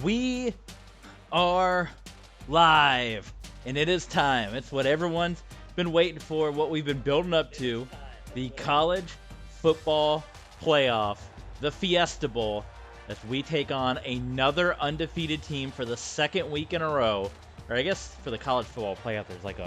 We are live, and it is time. It's what everyone's been waiting for, what we've been building up to, the college football playoff, the Fiesta Bowl, as we take on another undefeated team for the second week in a row. Or I guess for the college football playoff, there's like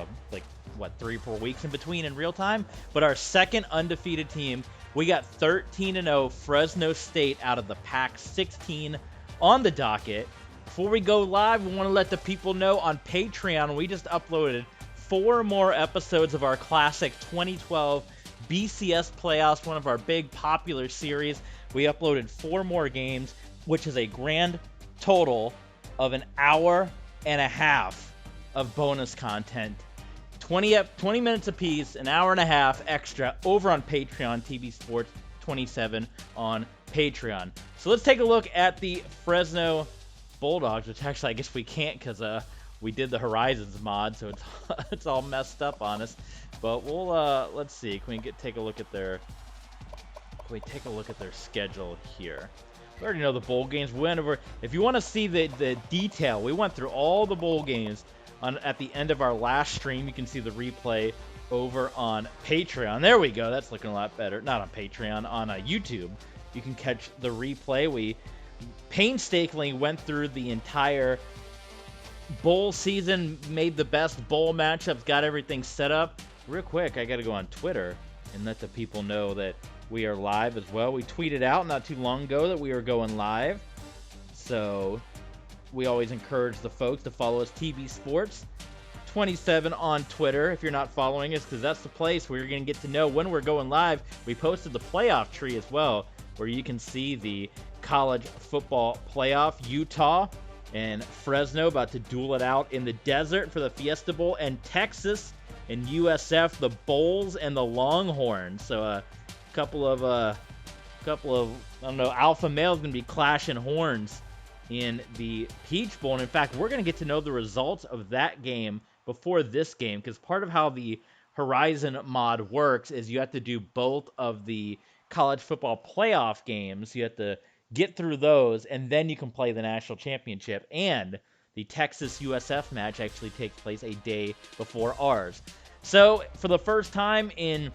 3 or 4 weeks in between in real time. But our second undefeated team, we got 13-0 Fresno State out of the Pac-16 on the docket. Before we go live, we want to let the people know on Patreon, we just uploaded 4 more episodes of our classic 2012 BCS playoffs, one of our big popular series. We uploaded 4 more games, which is a grand total of an hour and a half of bonus content. 20 minutes apiece, an hour and a half extra over on Patreon, TV Sports 27 on Patreon. So let's take a look at the Fresno Bulldogs, which actually I guess we can't because we did the Horizons mod, so it's all messed up on us. But we'll let's see. Can we take a look at their schedule here? We already know the bowl games. We went over. If you want to see the detail, we went through all the bowl games at the end of our last stream. You can see the replay over on Patreon. There we go. That's looking a lot better. Not on Patreon, on YouTube. You can catch the replay. We painstakingly went through the entire bowl season, made the best bowl matchups, got everything set up. Real quick, I got to go on Twitter and let the people know that we are live as well. We tweeted out not too long ago that we were going live. So we always encourage the folks to follow us, TV Sports 27 on Twitter. If you're not following us, because that's the place where you're going to get to know when we're going live. We posted the playoff tree as well, where you can see the college football playoff. Utah and Fresno about to duel it out in the desert for the Fiesta Bowl, and Texas and USF, the Bulls and the Longhorns. So a couple of I don't know, alpha males going to be clashing horns in the Peach Bowl. And in fact, we're going to get to know the results of that game before this game, because part of how the Horizon mod works is you have to do both of the college football playoff games. You have to get through those, and then you can play the national championship. And the Texas USF match actually takes place a day before ours. So for the first time in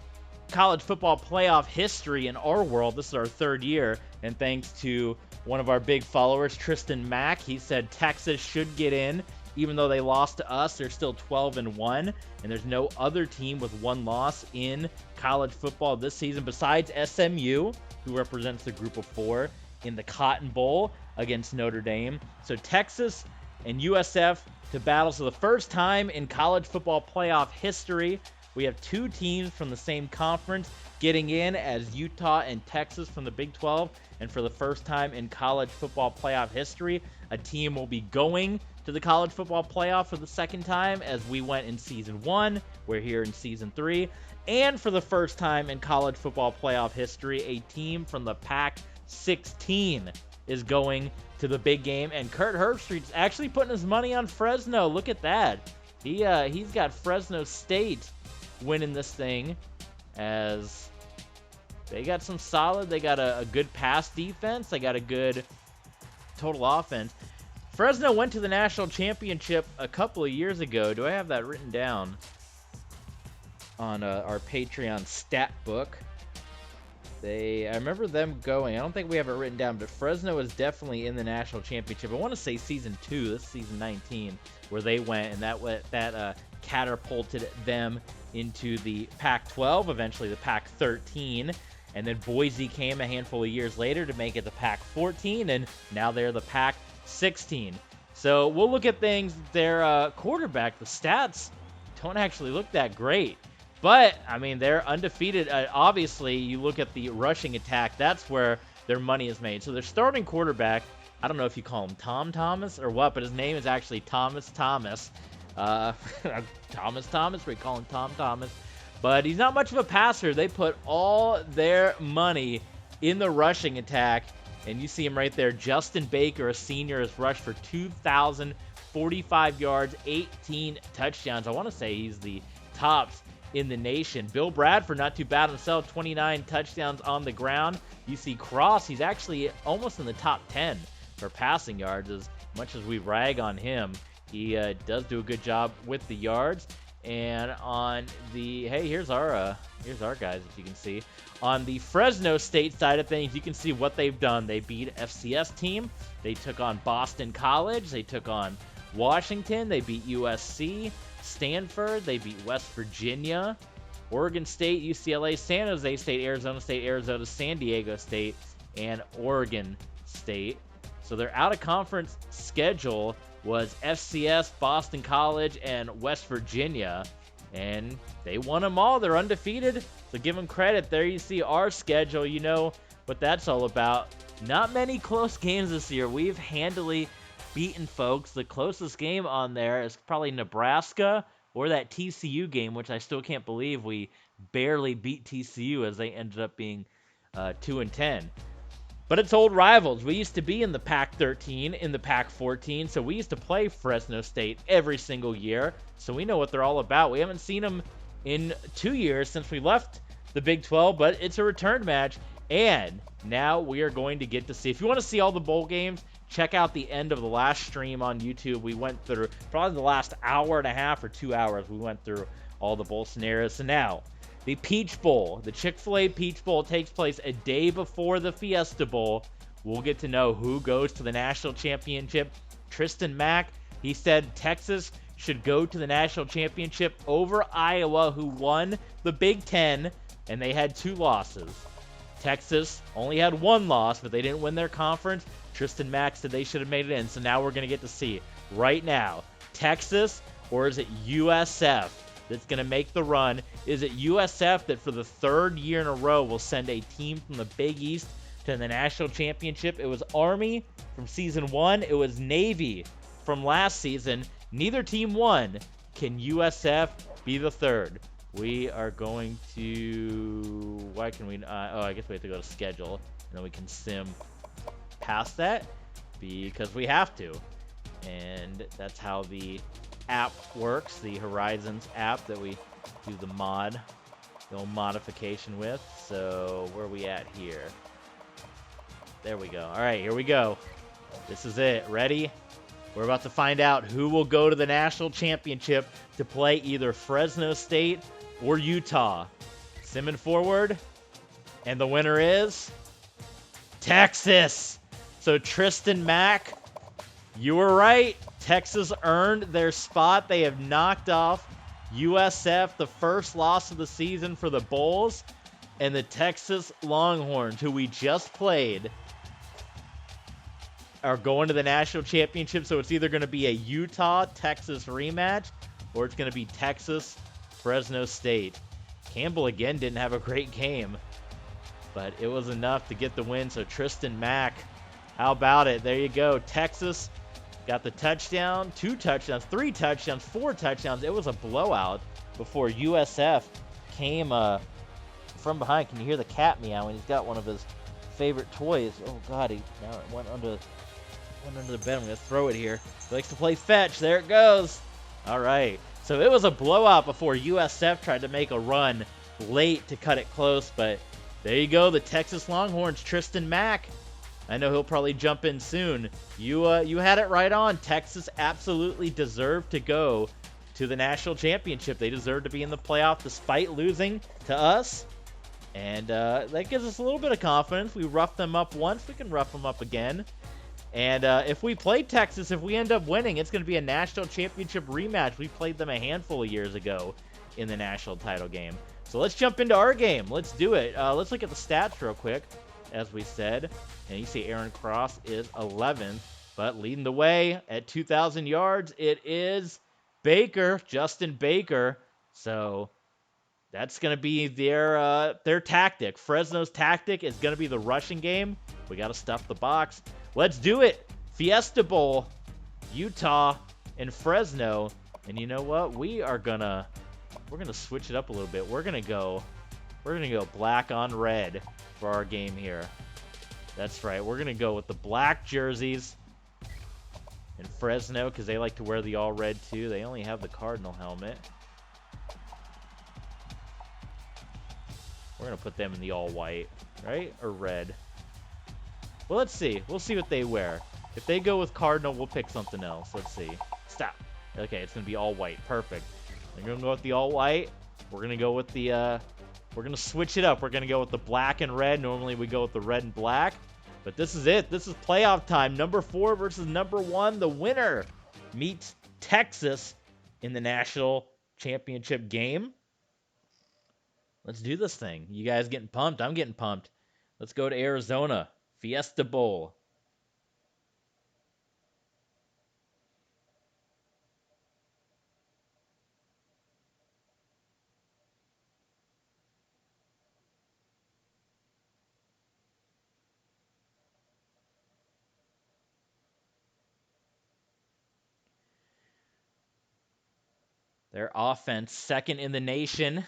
college football playoff history in our world, this is our 3rd year, and thanks to one of our big followers, Tristan Mack, he said Texas should get in. Even though they lost to us, they're still 12-1, and there's no other team with 1 loss in college football this season besides SMU, who represents the group of 4 in the Cotton Bowl against Notre Dame. So Texas and USF to battle. So the first time in college football playoff history, we have 2 teams from the same conference getting in, as Utah and Texas from the Big 12. And for the first time in college football playoff history, a team will be going to the college football playoff for the second time, as we went in season 1. We're here in season 3. And for the first time in college football playoff history, a team from the Pac-16 is going to the big game. And Kurt Herbstreit's actually putting his money on Fresno. Look at that. He's got Fresno State winning this thing, as they got some solid. They got a good pass defense. They got a good total offense. Fresno went to the national championship a couple of years ago. Do I have that written down on our Patreon stat book? I remember them going. I don't think we have it written down, but Fresno is definitely in the national championship. I want to say season 2. This is season 19, where they went, and that catapulted them into the Pac-12, eventually the Pac-13. And then Boise came a handful of years later to make it the Pac-14, and now they're the Pac-16. So we'll look at things. Their quarterback, the stats don't actually look that great. But, I mean, they're undefeated. Obviously, you look at the rushing attack, that's where their money is made. So their starting quarterback, I don't know if you call him Tom Thomas or what, but his name is actually Thomas Thomas. Thomas Thomas, we call him Tom Thomas. But he's not much of a passer. They put all their money in the rushing attack. And you see him right there. Justin Baker, a senior, has rushed for 2,045 yards, 18 touchdowns. I want to say he's the tops in the nation. Bill Bradford, not too bad himself, 29 touchdowns on the ground. You see Cross, he's actually almost in the top 10 for passing yards, as much as we rag on him, he does do a good job with the yards. And on the, hey, here's our guys, if you can see. On the Fresno State side of things, you can see what they've done. They beat FCS team. They took on Boston College. They took on Washington. They beat USC. Stanford. They beat West Virginia. Oregon State, UCLA, San Jose State, Arizona, San Diego State, and Oregon State. So their out-of-conference schedule was FCS, Boston College, and West Virginia, and they won them all. They're undefeated, so give them credit. There you see our schedule. You know what that's all about. Not many close games this year. We've handily beaten folks. The closest game on there is probably Nebraska or that TCU game, which I still can't believe we barely beat TCU as they ended up being 2-10. But it's old rivals. We used to be in the Pac-13, in the Pac-14, so we used to play Fresno State every single year, so we know what they're all about. We haven't seen them in 2 years since we left the Big 12, but it's a return match, and now we are going to get to see. If you want to see all the bowl games, check out the end of the last stream on YouTube. We went through probably the last hour and a half or 2 hours. We went through all the bowl scenarios. So now, the Peach Bowl, the Chick-fil-A Peach Bowl takes place a day before the Fiesta Bowl. We'll get to know who goes to the national championship. Tristan Mack, he said Texas should go to the national championship over Iowa, who won the Big Ten, and they had 2 losses. Texas only had 1 loss, but they didn't win their conference. Tristan Mack said they should have made it in, so now we're going to get to see right now, Texas or is it USF that's going to make the run? Is it USF that for the 3rd year in a row will send a team from the Big East to the national championship? It was Army from season 1. It was Navy from last season. Neither team won. Can USF be the 3rd? We are going to... Why can we... I guess we have to go to schedule. And then we can sim past that because we have to. And that's how the app works, the Horizons app that we do the little modification with. So where are we at here? There we go. All right, here we go. This is it. Ready? We're about to find out who will go to the national championship to play either Fresno State or Utah. Simming forward, and the winner is Texas. So Tristan Mack, you were right. Texas earned their spot. They have knocked off USF, the first loss of the season for the Bulls, and the Texas Longhorns, who we just played, are going to the national championship. So it's either going to be a Utah-Texas rematch or it's going to be Texas-Fresno State. Campbell, again, didn't have a great game, but it was enough to get the win. So Tristan Mack, how about it? There you go. Texas got the touchdown, 2 touchdowns, 3 touchdowns, 4 touchdowns. It was a blowout before USF came from behind. Can you hear the cat meowing? He's got one of his favorite toys. Oh, God, he now it went under the bed. I'm going to throw it here. He likes to play fetch. There it goes. All right. So it was a blowout before USF tried to make a run late to cut it close. But there you go. The Texas Longhorns, Tristan Mack. I know he'll probably jump in soon. You had it right on. Texas absolutely deserved to go to the national championship. They deserve to be in the playoff despite losing to us. And that gives us a little bit of confidence. We roughed them up once. We can rough them up again. And if we play Texas, if we end up winning, it's going to be a national championship rematch. We played them a handful of years ago in the national title game. So let's jump into our game. Let's do it. Let's look at the stats real quick, as we said. And you see Aaron Cross is 11th, but leading the way at 2,000 yards, it is Baker, Justin Baker. So that's going to be their tactic. Fresno's tactic is going to be the rushing game. We got to stuff the box. Let's do it. Fiesta Bowl, Utah, and Fresno. And you know what? We're gonna switch it up a little bit. We're gonna go black on red for our game here. That's right. We're gonna go with the black jerseys in Fresno because they like to wear the all red too. They only have the Cardinal helmet. We're gonna put them in the all white, right? Or red. Well, let's see. We'll see what they wear. If they go with Cardinal, we'll pick something else. Let's see. Stop. Okay, it's going to be all white. Perfect. We're going to go with the all white. We're going to go with the, we're going to switch it up. We're going to go with the black and red. Normally we go with the red and black. But this is it. This is playoff time. Number 4 versus number 1. The winner meets Texas in the national championship game. Let's do this thing. You guys getting pumped? I'm getting pumped. Let's go to Arizona. Fiesta Bowl. Their offense, second in the nation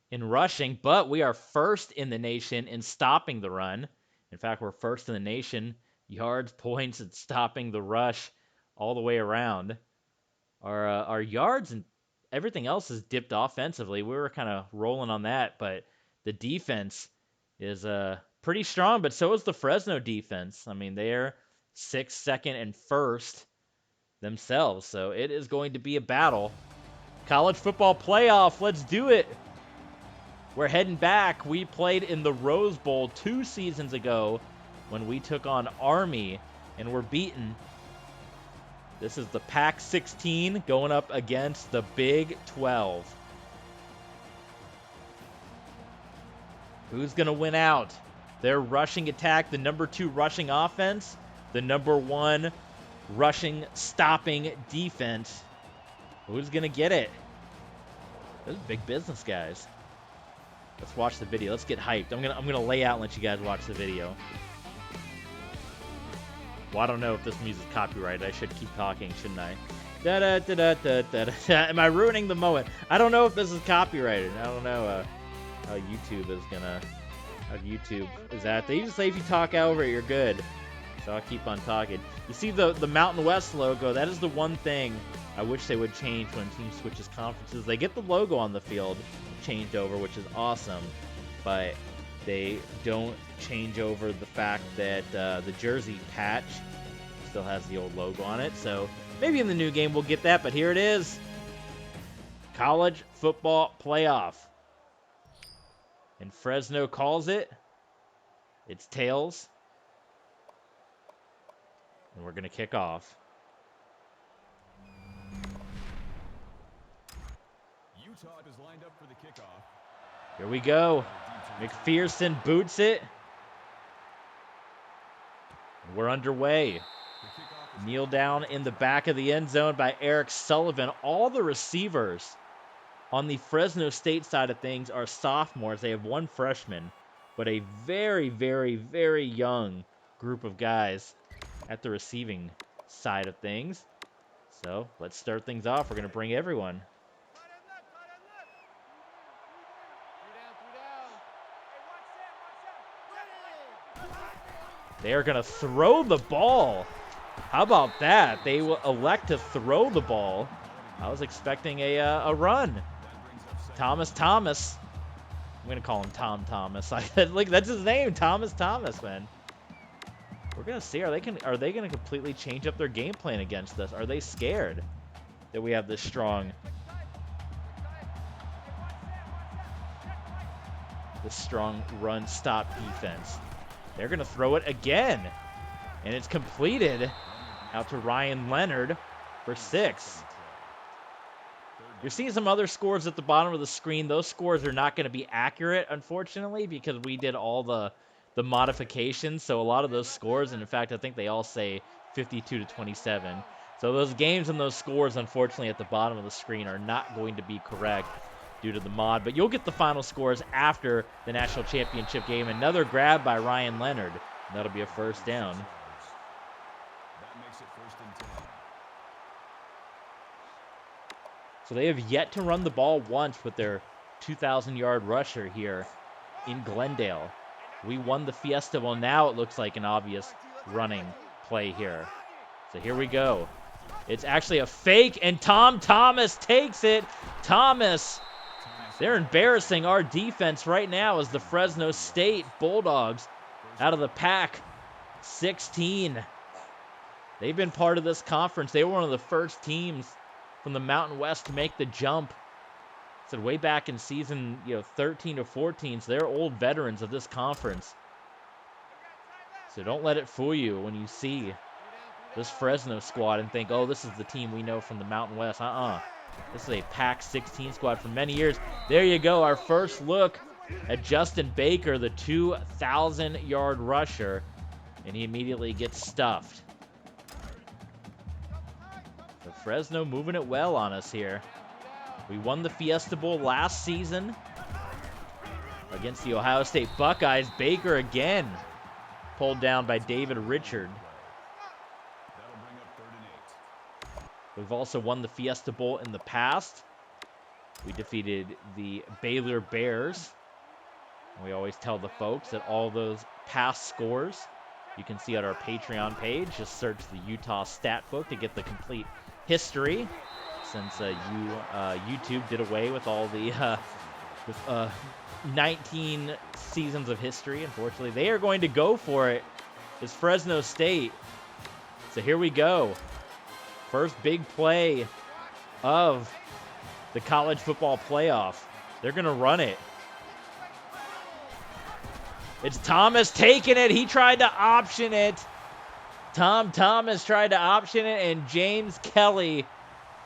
in rushing, but we are first in the nation in stopping the run. In fact, we're first in the nation, yards, points, and stopping the rush all the way around. Our yards and everything else is dipped offensively. We were kind of rolling on that, but the defense is pretty strong, but so is the Fresno defense. I mean, they're 6th, 2nd, and 1st themselves, so it is going to be a battle. College football playoff, let's do it. We're heading back. We played in the Rose Bowl 2 seasons ago when we took on Army and were beaten. This is the Pac-16 going up against the Big 12. Who's going to win out? Their rushing attack, the number 2 rushing offense, the number 1 rushing stopping defense. Who's going to get it? This is big business, guys. Let's watch the video. Let's get hyped. I'm gonna lay out and let you guys watch the video. Well, I don't know if this music's copyrighted. I should keep talking, shouldn't I? Da da da da da da da. Am I ruining the moment? I don't know if this is copyrighted. I don't know how YouTube is gonna. How YouTube is that? They usually say if you talk over it, you're good. So I'll keep on talking. You see the Mountain West logo? That is the one thing I wish they would change when team switches conferences. They get the logo on the field changed over, which is awesome, but they don't change over the fact that the jersey patch still has the old logo on it. So maybe in the new game we'll get that, but here it is. College football playoff. And Fresno calls it. It's tails. And we're going to kick off. Utah is lined up for the kickoff. Here we go. McPherson boots it. We're underway. Kneel down in the back of the end zone by Eric Sullivan. All the receivers on the Fresno State side of things are sophomores. They have 1 freshman, but a very, very, very young group of guys at the receiving side of things. So let's start things off. We're going to bring everyone. They are going to throw the ball. How about that? They will elect to throw the ball. I was expecting a run. Thomas. I'm going to call him Tom Thomas. Like, that's his name, Thomas, man. We're going to see. Are they going to completely change up their game plan against us? Are they scared that we have this strong run stop defense? They're going to throw it again. And it's completed out to Ryan Leonard for 6. You're seeing some other scores at the bottom of the screen. Those scores are not going to be accurate, unfortunately, because we did all the modifications. So a lot of those scores, and in fact, I think they all say 52-27. So those games and those scores, unfortunately, at the bottom of the screen are not going to be correct due to the mod. But you'll get the final scores after the national championship game. Another grab by Ryan Leonard. That'll be a first down. That makes it 1st and 10. So they have yet to run the ball once with their 2,000-yard rusher here in Glendale. We won the Fiesta. Well, now it looks like an obvious running play here. So here we go. It's actually a fake, and Tom Thomas takes it. Thomas, they're embarrassing our defense right now as the Fresno State Bulldogs out of the Pac-16. They've been part of this conference. They were one of the first teams from the Mountain West to make the jump. Said way back in season 13 to 14, so they're old veterans of this conference. So don't let it fool you when you see this Fresno squad and think, oh, this is the team we know from the Mountain West. This is a Pac-16 squad for many years. There you go, our first look at Justin Baker, the 2,000-yard rusher, and he immediately gets stuffed. So Fresno moving it well on us here. We won the Fiesta Bowl last season against the Ohio State Buckeyes. Baker again pulled down by David Richard. We've also won the Fiesta Bowl in the past. We defeated the Baylor Bears. We always tell the folks that all those past scores you can see on our Patreon page. Just search the Utah Stat Book to get the complete history, since YouTube did away with all the 19 seasons of history. Unfortunately, they are going to go for it. It's Fresno State. So here we go. First big play of the college football playoff. They're going to run it. It's Thomas taking it. He tried to option it. Tom Thomas tried to option it, and James Kelly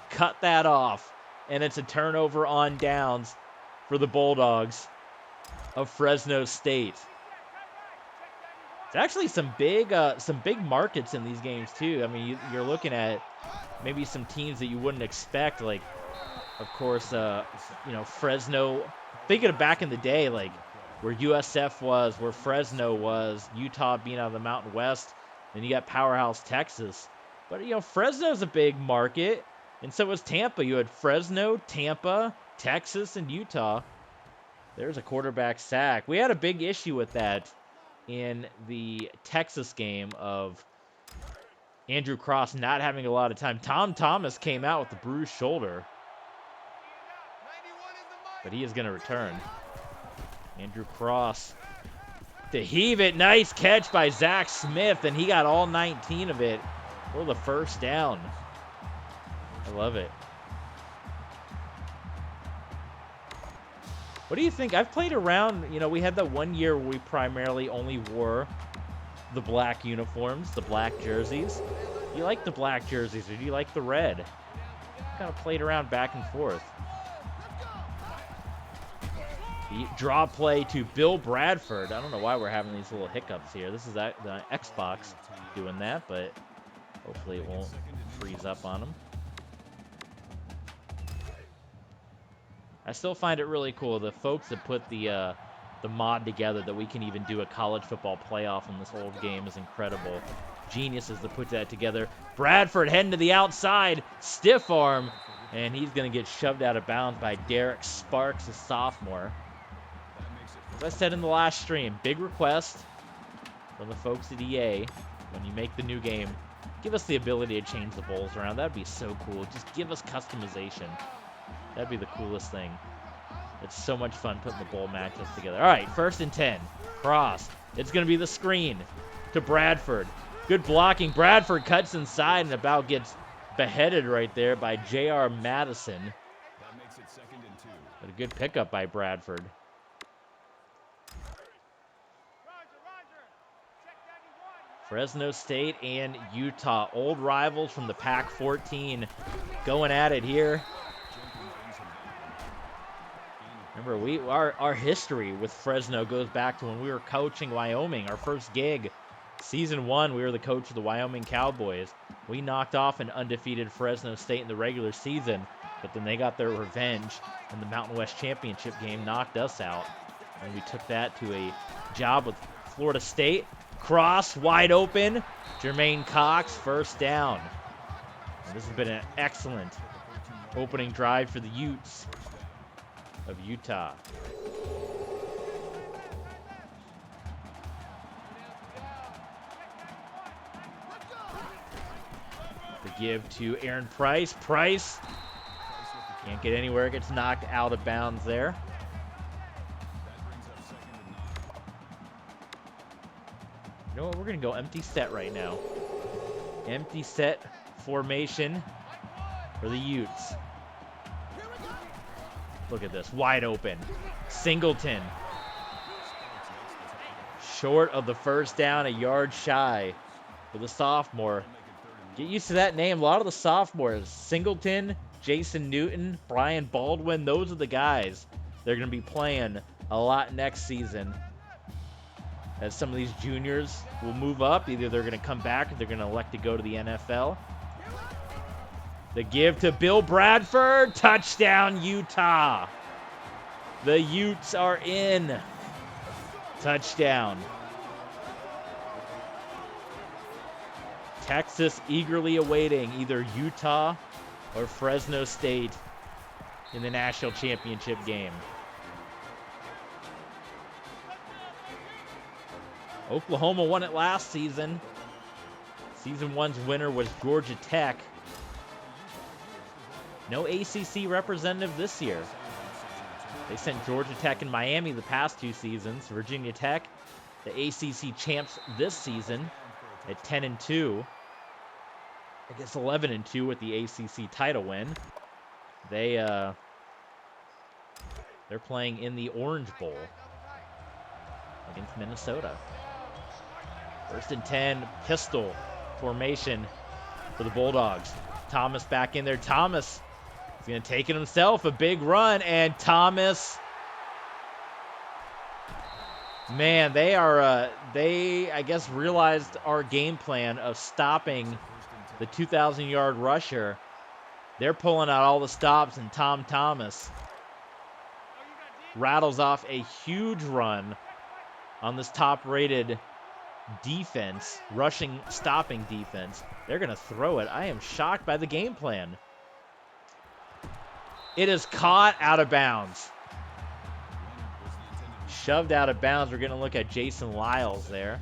cut that off. And it's a turnover on downs for the Bulldogs of Fresno State. It's actually some big markets in these games too. I mean, you're looking at maybe some teams that you wouldn't expect, like, of course, Fresno. Thinking of back in the day, like where USF was, where Fresno was, Utah being out of the Mountain West, then you got powerhouse Texas. But Fresno's a big market, and so was Tampa. You had Fresno, Tampa, Texas, and Utah. There's a quarterback sack. We had a big issue with that in the Texas game of Andrew Cross not having a lot of time. Tom Thomas came out with a bruised shoulder, but he is going to return. Andrew Cross to heave it. Nice catch by Zach Smith, and he got all 19 of it for the first down. I love it. What do you think? I've played around, we had that one year where we primarily only wore the black uniforms, the black jerseys. Do you like the black jerseys, or do you like the red? Kind of played around back and forth. The draw play to Bill Bradford. I don't know why we're having these little hiccups here. This is the Xbox doing that, but hopefully it won't freeze up on them. I still find it really cool. The folks that put the mod together that we can even do a college football playoff in this old game is incredible. Geniuses that put that together. Bradford heading to the outside. Stiff arm. And he's going to get shoved out of bounds by Derek Sparks, a sophomore. As I said in the last stream, big request from the folks at EA when you make the new game. Give us the ability to change the bowls around. That'd be so cool. Just give us customization. That'd be the coolest thing. It's so much fun putting the bowl matchups together. All right, 1st and 10. Cross. It's going to be the screen to Bradford. Good blocking. Bradford cuts inside and about gets beheaded right there by J.R. Madison. That makes it 2nd and 2. But a good pickup by Bradford. Fresno State and Utah, old rivals from the Pac-14, going at it here. Remember, our history with Fresno goes back to when we were coaching Wyoming. Our first gig, season 1, we were the coach of the Wyoming Cowboys. We knocked off an undefeated Fresno State in the regular season, but then they got their revenge in the Mountain West Championship game, knocked us out. And we took that to a job with Florida State. Cross, wide open. Jermaine Cox, first down. And this has been an excellent opening drive for the Utes of Utah. The give to Aaron Price. Price can't get anywhere, gets knocked out of bounds there. You know what? We're going to go empty set right now. Empty set formation for the Utes. Look at this, wide open. Singleton. Short of the first down, a yard shy for the sophomore. Get used to that name. A lot of the sophomores, Singleton, Jason Newton, Brian Baldwin, those are the guys they're going to be playing a lot next season. As some of these juniors will move up, either they're going to come back or they're going to elect to go to the NFL. The give to Bill Bradford, touchdown Utah. The Utes are in. Touchdown. Texas eagerly awaiting either Utah or Fresno State in the national championship game. Oklahoma won it last season. Season 1's winner was Georgia Tech. No ACC representative this year. They sent Georgia Tech and Miami the past 2 seasons. Virginia Tech, the ACC champs this season at 10-2. I guess 11-2 with the ACC title win. They're playing in the Orange Bowl against Minnesota. 1st and 10, pistol formation for the Bulldogs. Thomas back in there. Thomas is going to take it himself. A big run, and Thomas. Man, they I guess, realized our game plan of stopping the 2,000-yard rusher. They're pulling out all the stops, and Tom Thomas rattles off a huge run on this top-rated defense, rushing, stopping defense. They're going to throw it. I am shocked by the game plan. It is caught out of bounds. Shoved out of bounds. We're going to look at Jason Lyles there.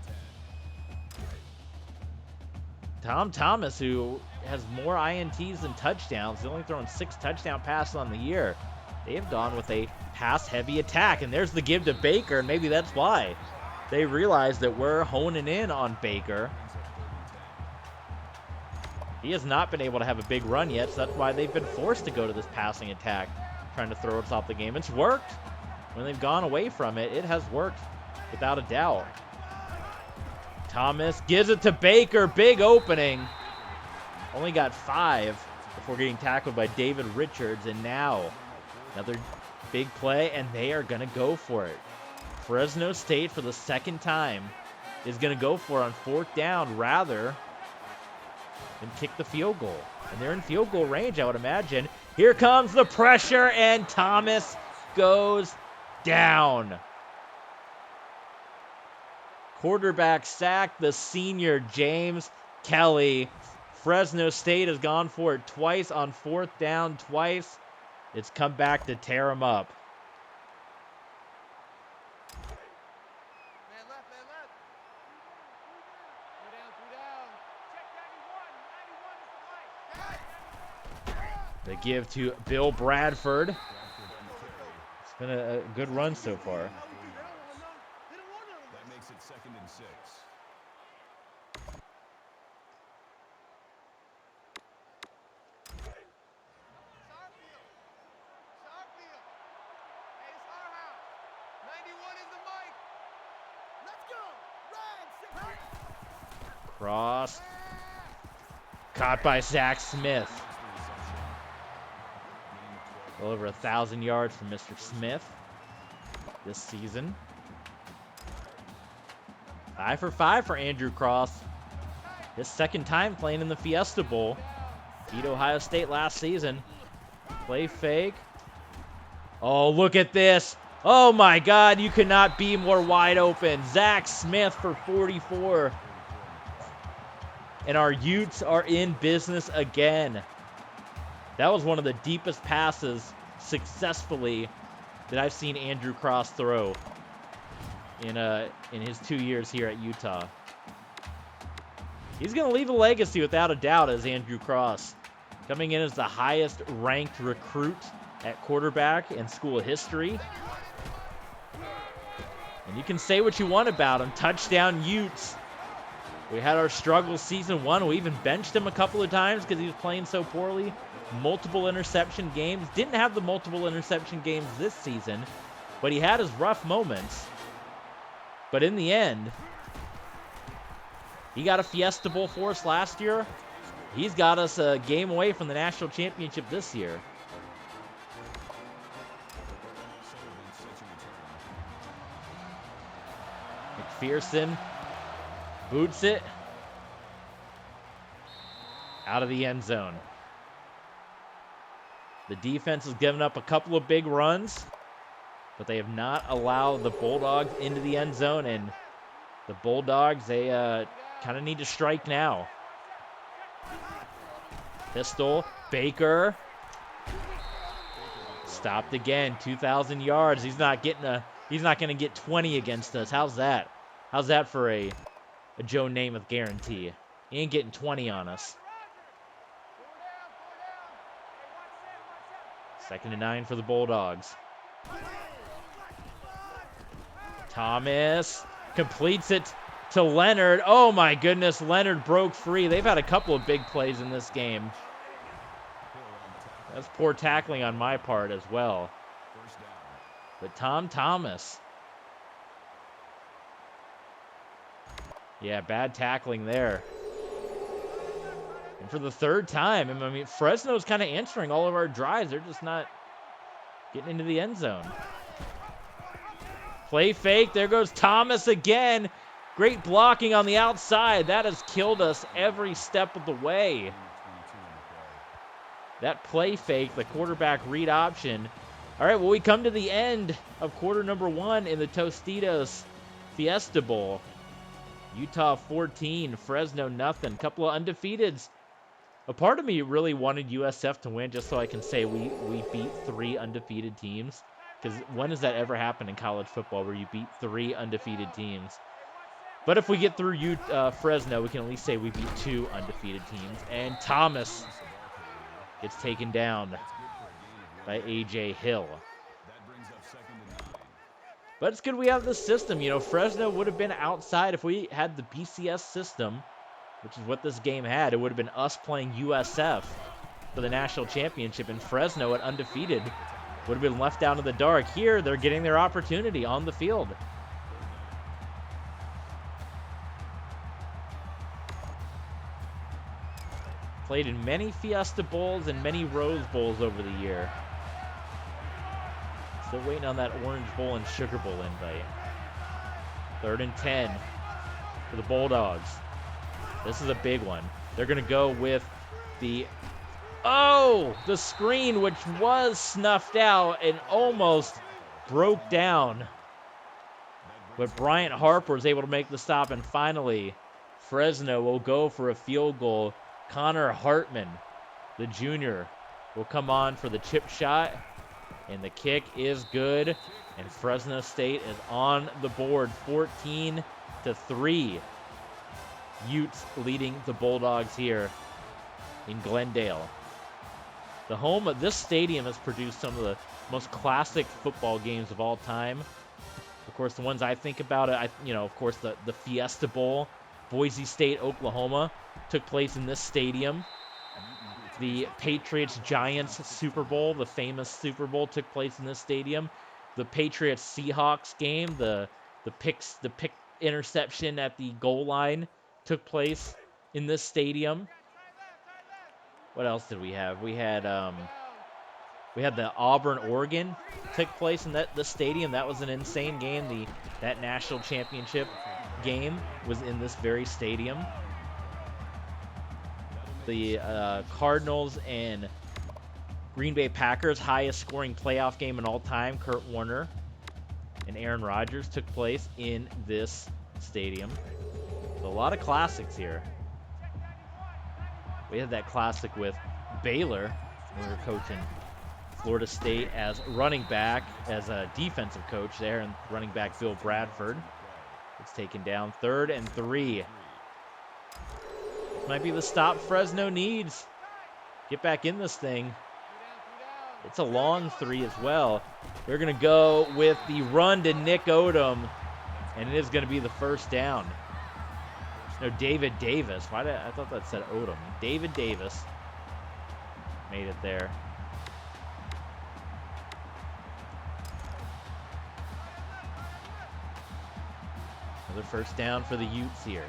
Tom Thomas, who has more INTs than touchdowns, he's only thrown 6 touchdown passes on the year. They have gone with a pass-heavy attack, and there's the give to Baker, and maybe that's why. They realize that we're honing in on Baker. He has not been able to have a big run yet, so that's why they've been forced to go to this passing attack, trying to throw us off the game. It's worked. When they've gone away from it, it has worked without a doubt. Thomas gives it to Baker. Big opening. Only got 5 before getting tackled by David Richards, and now another big play, and they are going to go for it. Fresno State, for the 2nd time, is going to go for it on 4th down rather than kick the field goal. And they're in field goal range, I would imagine. Here comes the pressure, and Thomas goes down. Quarterback sack, the senior James Kelly. Fresno State has gone for it twice on 4th down, twice. It's come back to tear him up. The give to Bill Bradford. It's been a good run so far. That makes it 2nd and 6. Cross. Caught by Zach Smith. Well over 1,000 yards from Mr. Smith this season. 5 for 5 for Andrew Cross. His 2nd time playing in the Fiesta Bowl. Beat Ohio State last season. Play fake. Oh, look at this. Oh my God, you could not be more wide open. Zach Smith for 44. And our Utes are in business again. That was one of the deepest passes successfully that I've seen Andrew Cross throw in his 2 years here at Utah. He's going to leave a legacy without a doubt as Andrew Cross, coming in as the highest ranked recruit at quarterback in school history. And you can say what you want about him. Touchdown Utes. We had our struggles season 1. We even benched him a couple of times because he was playing so poorly. Multiple interception games. Didn't have the multiple interception games this season, but he had his rough moments. But in the end, he got a Fiesta Bowl for us last year. He's got us a game away from the national championship this year. McPherson boots it out of the end zone. The defense has given up a couple of big runs, but they have not allowed the Bulldogs into the end zone, and the Bulldogs, they kind of need to strike now. Pistol, Baker. Stopped again, 2,000 yards. He's not going to get 20 against us. How's that? How's that for a Joe Namath guarantee? He ain't getting 20 on us. 2nd and 9 for the Bulldogs. Thomas completes it to Leonard. Oh my goodness, Leonard broke free. They've had a couple of big plays in this game. That's poor tackling on my part as well. But Thomas. Yeah, bad tackling there. And for the 3rd time, I mean, Fresno's kind of answering all of our drives. They're just not getting into the end zone. Play fake. There goes Thomas again. Great blocking on the outside. That has killed us every step of the way. That play fake, the quarterback read option. All right, well, we come to the end of quarter number 1 in the Tostitos Fiesta Bowl. Utah 14, Fresno nothing. Couple of undefeateds. A part of me really wanted USF to win just so I can say we beat 3 undefeated teams. Because when does that ever happen in college football where you beat 3 undefeated teams? But if we get through Fresno, we can at least say we beat 2 undefeated teams. And Thomas gets taken down by A.J. Hill. But it's good we have this system. You know, Fresno would have been outside if we had the BCS system, which is what this game had. It would have been us playing USF for the national championship, and Fresno at undefeated would have been left down in the dark. Here, they're getting their opportunity on the field. Played in many Fiesta Bowls and many Rose Bowls over the year. Still waiting on that Orange Bowl and Sugar Bowl invite. 3rd and 10 for the Bulldogs. This is a big one. They're going to go with the screen, which was snuffed out and almost broke down. But Bryant Harper was able to make the stop, and finally, Fresno will go for a field goal. Connor Hartman, the junior, will come on for the chip shot, and the kick is good, and Fresno State is on the board, 14-3. Utes leading the Bulldogs here in Glendale. The home of this stadium has produced some of the most classic football games of all time. Of course, the ones I think about, of course, the Fiesta Bowl, Boise State, Oklahoma, took place in this stadium. The Patriots-Giants Super Bowl, the famous Super Bowl, took place in this stadium. The Patriots-Seahawks game, the pick interception at the goal line, took place in this stadium. What else did we have? We had the Auburn-Oregon took place in the stadium. That was an insane game. That national championship game was in this very stadium. The Cardinals and Green Bay Packers highest scoring playoff game in all time, Kurt Warner and Aaron Rodgers, took place in this stadium. So a lot of classics here. We had that classic with Baylor when we were coaching Florida State as running back, as a defensive coach there, and running back Bill Bradford. It's taken down, 3rd and 3. This might be the stop Fresno needs. Get back in this thing. It's a long 3 as well. They're going to go with the run to Nick Odom, and it is going to be the first down. No, David Davis. I thought that said Odom. David Davis made it there. Another first down for the Utes here.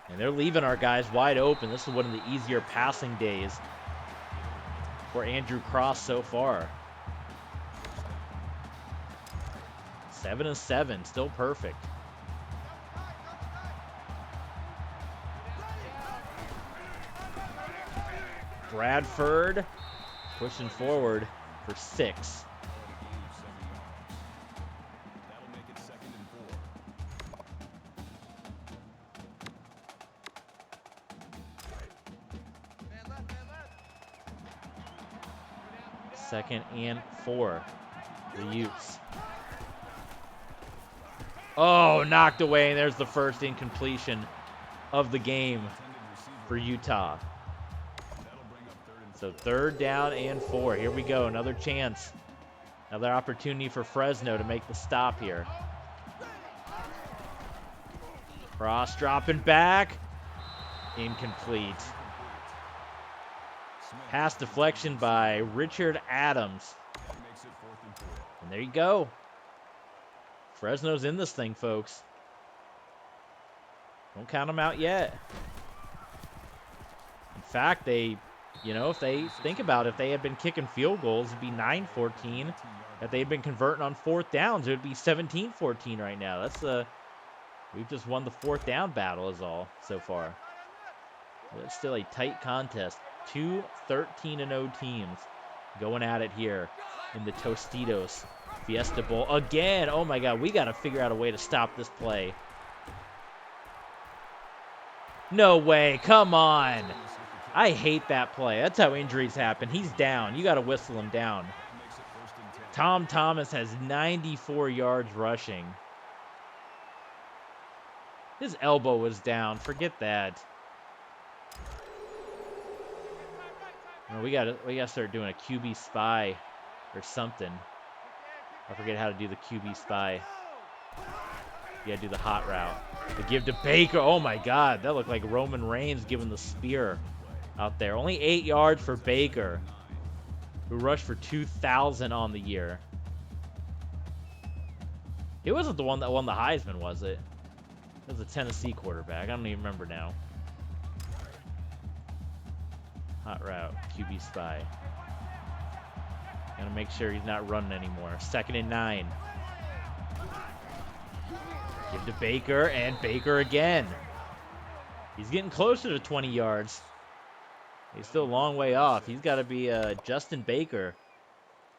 And they're leaving our guys wide open. This is one of the easier passing days for Andrew Cross so far. 7-7, still perfect. Bradford pushing forward for 6. That'll make it 2nd and 4. 2nd and 4. The Utes. Oh, knocked away, and there's the first incompletion of the game for Utah. So 3rd down and 4. Here we go, another chance. Another opportunity for Fresno to make the stop here. Cross dropping back. Incomplete. Pass deflection by Richard Adams. And there you go. Fresno's in this thing, folks. Don't count them out yet. In fact, if they think about it, if they had been kicking field goals, it'd be 9-14. If they had been converting on 4th downs, it would be 17-14 right now. We've just won the 4th down battle is all so far. But it's still a tight contest. 2 13-0 teams going at it here in the Tostitos Fiesta Bowl. Again, oh my God, we got to figure out a way to stop this play. No way, come on. I hate that play. That's how injuries happen. He's down. You got to whistle him down. Tom Thomas has 94 yards rushing. His elbow was down. Forget that. We gotta start doing a QB spy or something. I forget how to do the QB spy. You gotta do the hot route. The give to Baker. Oh my God, that looked like Roman Reigns giving the spear out there. Only 8 yards for Baker, who rushed for 2,000 on the year. It wasn't the one that won the Heisman, was it? It was a Tennessee quarterback. I don't even remember now. Hot route, QB spy. Gotta make sure he's not running anymore. 2nd and 9. Give to Baker, and Baker again. He's getting closer to 20 yards. He's still a long way off. He's got to be Justin Baker.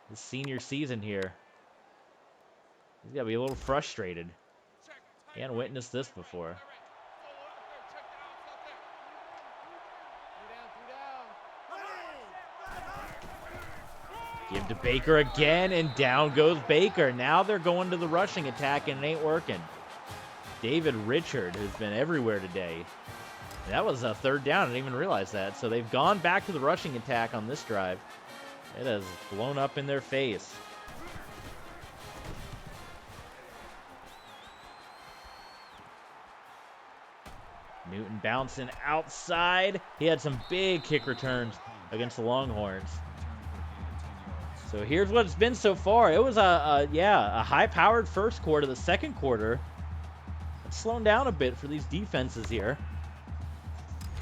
His senior season here. He's got to be a little frustrated. He hadn't witnessed this before. Give to Baker again, and down goes Baker. Now they're going to the rushing attack, and it ain't working. David Richard has been everywhere today. That was a 3rd down. I didn't even realize that. So they've gone back to the rushing attack on this drive. It has blown up in their face. Newton bouncing outside. He had some big kick returns against the Longhorns. So here's what it's been so far. It was a high-powered first quarter. The second quarter, it's slowing down a bit for these defenses here.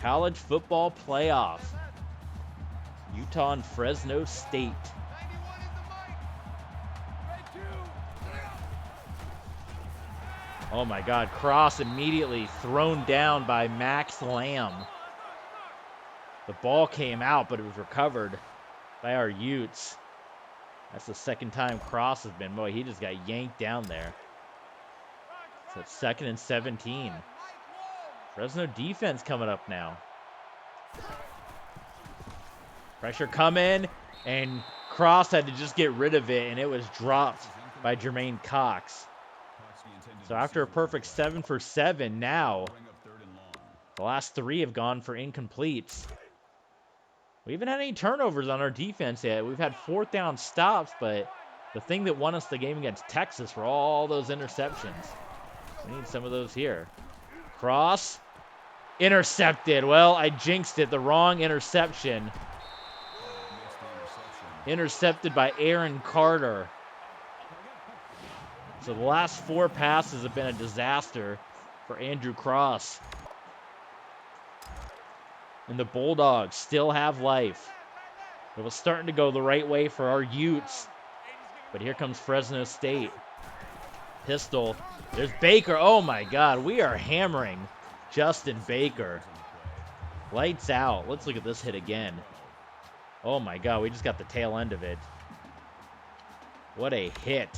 College football playoff. Utah and Fresno State. Oh my God, Cross immediately thrown down by Max Lamb. The ball came out, but it was recovered by our Utes. That's the 2nd time Cross has been. Boy, he just got yanked down there. So it's 2nd and 17. Fresno defense coming up now. Pressure coming, and Cross had to just get rid of it, and it was dropped by Jermaine Cox. So after a perfect 7 for 7, now the last 3 have gone for incompletes. We haven't had any turnovers on our defense yet. We've had 4th down stops, but the thing that won us the game against Texas were all those interceptions. We need some of those here. Cross. Intercepted. Well, I jinxed it. The wrong interception. Missed the interception. Intercepted by Aaron Carter. So the last 4 passes have been a disaster for Andrew Cross. And the Bulldogs still have life. It was starting to go the right way for our Utes. But here comes Fresno State. Pistol. There's Baker. Oh my God, we are hammering Justin Baker. Lights out. Let's look at this hit again. Oh my God, we just got the tail end of it. What a hit.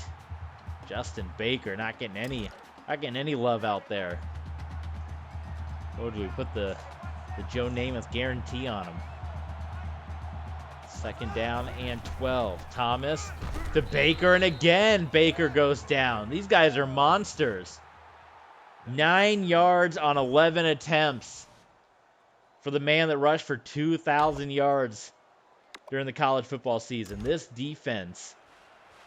Justin Baker not getting any love out there. Oh, did we put the Joe Namath guarantee on him? Second down and 12. Thomas to Baker, and again Baker goes down. These guys are monsters. 9 yards on 11 attempts for the man that rushed for 2,000 yards during the college football season. This defense,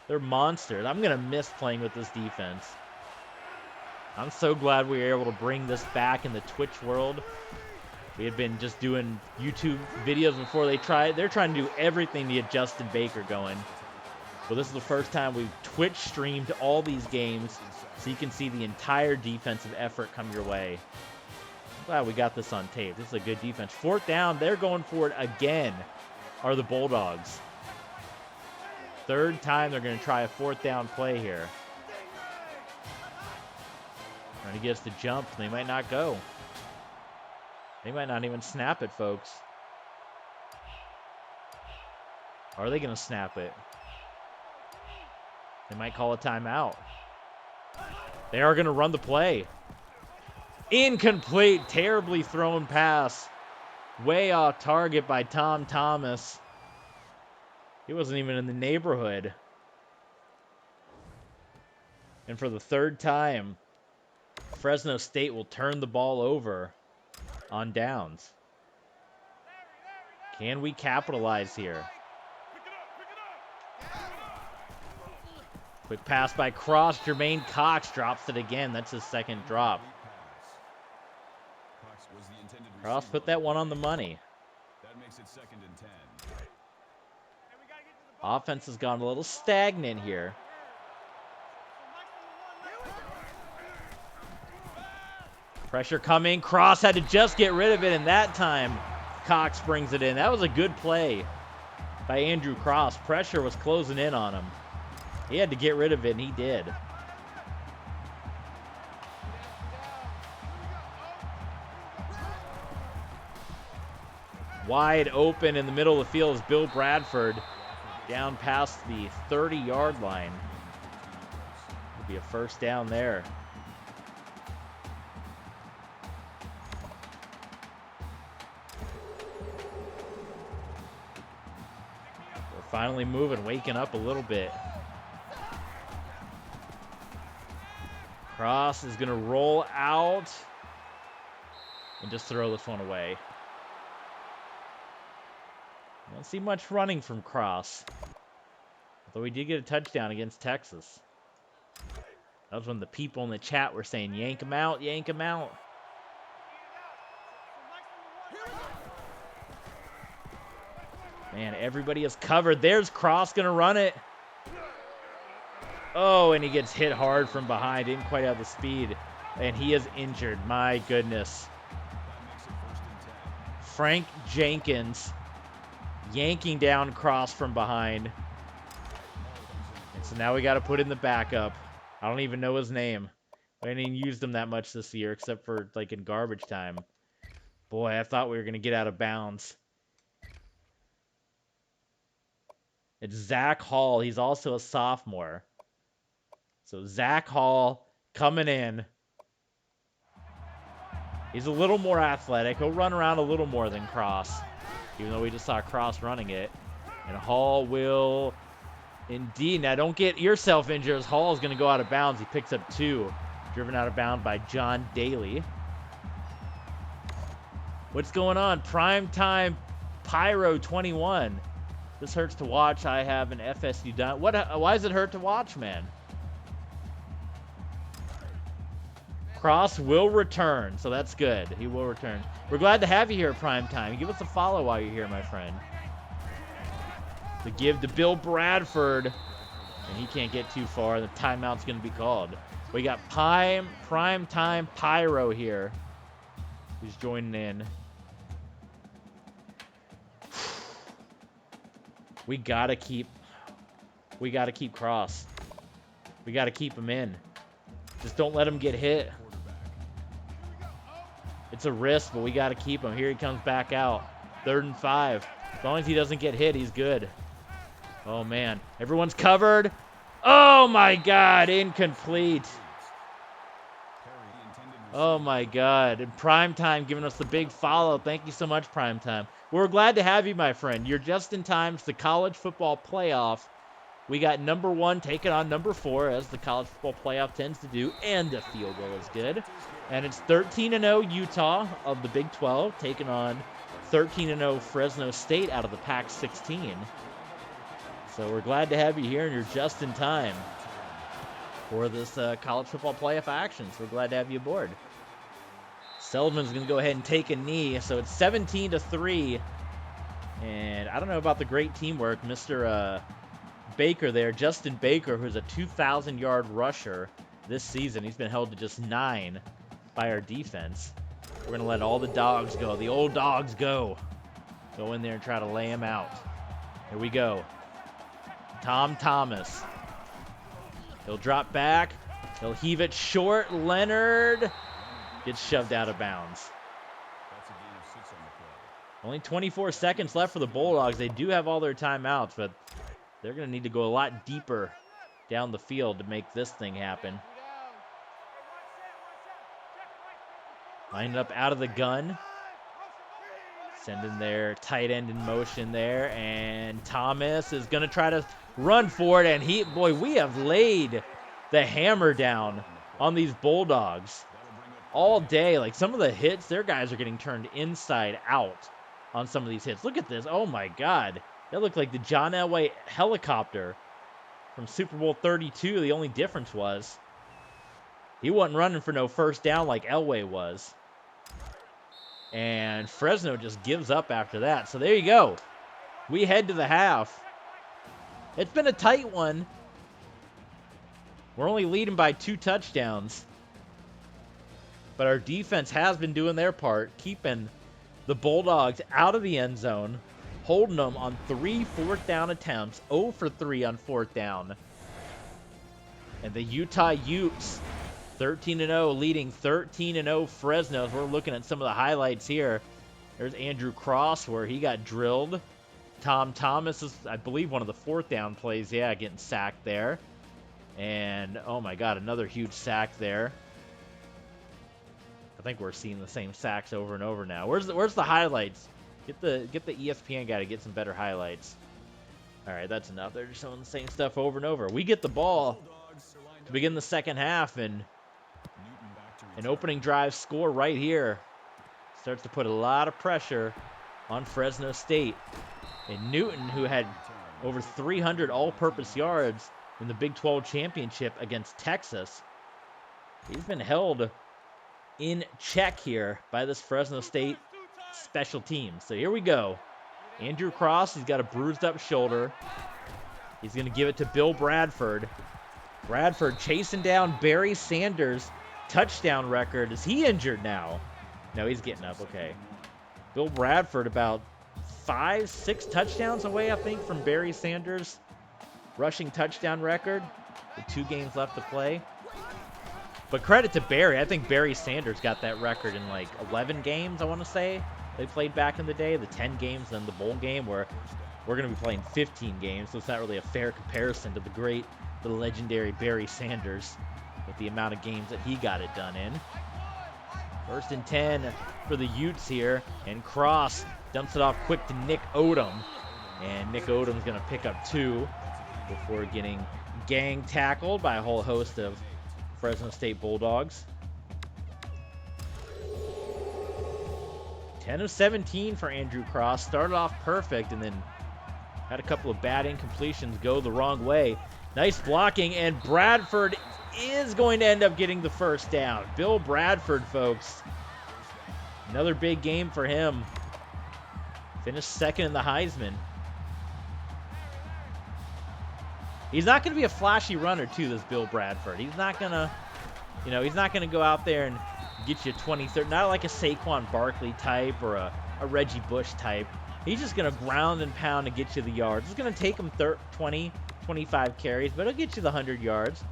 they're monsters. I'm going to miss playing with this defense. I'm so glad we were able to bring this back in the Twitch world. We had been just doing YouTube videos before they tried. They're trying to do everything to get Justin Baker going. Well, this is the first time we've Twitch streamed all these games so you can see the entire defensive effort come your way. I'm glad we got this on tape. This is a good defense. 4th down, they're going for it again, are the Bulldogs. 3rd time they're going to try a 4th down play here. Trying to get us to jump. They might not go. They might not even snap it, folks. Are they going to snap it? They might call a timeout. They are going to run the play. Incomplete. Terribly thrown pass. Way off target by Tom Thomas. He wasn't even in the neighborhood. And for the 3rd time, Fresno State will turn the ball over on downs. Can we capitalize here? Quick pass by Cross. Jermaine Cox drops it again. That's his 2nd drop. Cross put that one on the money. That makes it 2nd and 10. Offense has gone a little stagnant here. Pressure coming. Cross had to just get rid of it, and that time Cox brings it in. That was a good play by Andrew Cross. Pressure was closing in on him. He had to get rid of it, and he did. Wide open in the middle of the field is Bill Bradford down past the 30-yard line. It'll be a 1st down there. Finally moving, waking up a little bit. Cross is going to roll out and just throw this one away. Don't see much running from Cross. Although we did get a touchdown against Texas. That was when the people in the chat were saying, yank him out, yank him out. Man, everybody is covered. There's Cross going to run it. Oh, and he gets hit hard from behind. Didn't quite have the speed. And he is injured. My goodness. Frank Jenkins yanking down Cross from behind. And so now we got to put in the backup. I don't even know his name. I didn't even use them that much this year except for like in garbage time. Boy, I thought we were going to get out of bounds. It's Zach Hall. He's also a sophomore. So Zach Hall coming in. He's a little more athletic. He'll run around a little more than Cross, even though we just saw Cross running it. And Hall will indeed. Now, don't get yourself injured as Hall is going to go out of bounds. He picks up 2. Driven out of bounds by John Daly. What's going on? Primetime Pyro 21. This hurts to watch. I have an FSU done. Why does it hurt to watch, man? Cross will return, so that's good. He will return. We're glad to have you here at Prime Time. Give us a follow while you're here, my friend. The give to Bill Bradford, and he can't get too far. The timeout's going to be called. We got Prime Time Pyro here, who's joining in. We gotta keep Cross. We gotta keep him in. Just don't let him get hit. It's a risk, but we gotta keep him. Here he comes back out. 3rd and 5. As long as he doesn't get hit, he's good. Oh man, everyone's covered. Oh my God, incomplete. Oh my God, and Primetime giving us the big follow. Thank you so much, Primetime. We're glad to have you, my friend. You're just in time for the college football playoff. We got number 1 taking on number 4, as the college football playoff tends to do, and a field goal is good. And it's 13-0 Utah of the Big 12 taking on 13-0 Fresno State out of the Pac-16. So we're glad to have you here, and you're just in time for this college football playoff action. So we're glad to have you aboard. Seldman's going to go ahead and take a knee, so it's 17-3. And I don't know about the great teamwork. Mr. Baker there, Justin Baker, who's a 2,000-yard rusher this season. He's been held to just 9 by our defense. We're going to let all the dogs go. The old dogs go. Go in there and try to lay him out. Here we go. Tom Thomas. He'll drop back. He'll heave it short. Leonard gets shoved out of bounds. Only 24 seconds left for the Bulldogs. They do have all their timeouts, but they're going to need to go a lot deeper down the field to make this thing happen. Lined up out of the gun. Sending their tight end in motion there. And Thomas is going to try to run for it. And boy, we have laid the hammer down on these Bulldogs all day. Like, some of the hits, their guys are getting turned inside out on some of these hits. Look at this. Oh my God. That looked like the John Elway helicopter from Super Bowl 32. The only difference was he wasn't running for no first down like Elway was. And Fresno just gives up after that. So there you go. We head to the half. It's been a tight one. We're only leading by 2 touchdowns. But our defense has been doing their part, keeping the Bulldogs out of the end zone, holding them on 3 fourth down attempts, 0 for 3 on 4th down. And the Utah Utes, 13-0, leading 13-0 Fresno. As we're looking at some of the highlights here. There's Andrew Cross, where he got drilled. Tom Thomas is, I believe, one of the 4th down plays. Yeah, getting sacked there. And, oh my God, another huge sack there. I think we're seeing the same sacks over and over now. Where's the highlights? Get the ESPN guy to get some better highlights. All right, that's enough. They're just showing the same stuff over and over. We get the ball to begin the second half, and an opening drive score right here starts to put a lot of pressure on Fresno State. And Newton, who had over 300 all-purpose yards in the Big 12 championship against Texas, he's been held in check here by this Fresno State special team. So here we go. Andrew Cross, he's got a bruised up shoulder. He's going to give it to Bill Bradford. Bradford chasing down Barry Sanders' touchdown record. Is he injured now? No, he's getting up. Okay. Bill Bradford about 5-6 touchdowns away, I think, from Barry Sanders' rushing touchdown record with 2 games left to play. But credit to Barry. I think Barry Sanders got that record in like 11 games, I want to say. They played back in the day, the 10 games and the bowl game, where we're going to be playing 15 games, so it's not really a fair comparison to the legendary Barry Sanders with the amount of games that he got it done in. 1st and 10 for the Utes here, and Cross dumps it off quick to Nick Odom. And Nick Odom's going to pick up 2 before getting gang tackled by a whole host of Fresno State Bulldogs. 10 of 17 for Andrew Cross. Started off perfect and then had a couple of bad incompletions go the wrong way. Nice blocking, and Bradford is going to end up getting the first down. Bill Bradford, folks. Another big game for him. Finished second in the Heisman. He's not going to be a flashy runner, too, this Bill Bradford. He's not going to, he's not going to go out there and get you 20, 30, not like a Saquon Barkley type or a Reggie Bush type. He's just going to ground and pound and get you the yards. It's going to take him 20, 25 carries, but it'll get you the 100 yards.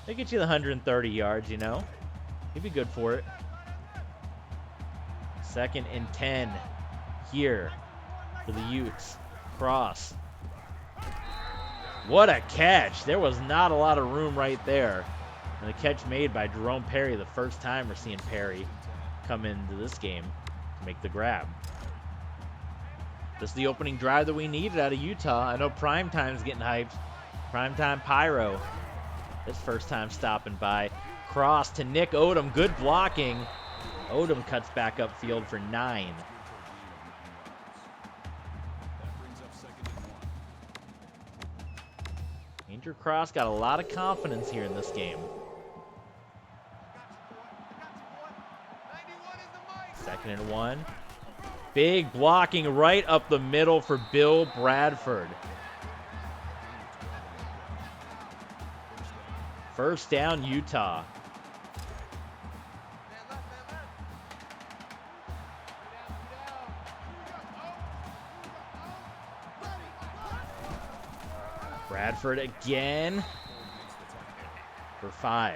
It'll get you the 130 yards, He'd be good for it. 2nd and 10 here for the Utes. Cross. What a catch. There was not a lot of room right there. And the catch made by Jerome Perry, the first time we're seeing Perry come into this game to make the grab. This is the opening drive that we needed out of Utah. I know Primetime's getting hyped. Primetime Pyro. His first time stopping by. Cross to Nick Odom. Good blocking. Odom cuts back upfield for 9. Andrew Cross got a lot of confidence here in this game. 2nd and 1. Big blocking right up the middle for Bill Bradford. First down, Utah. Bradford again for 5.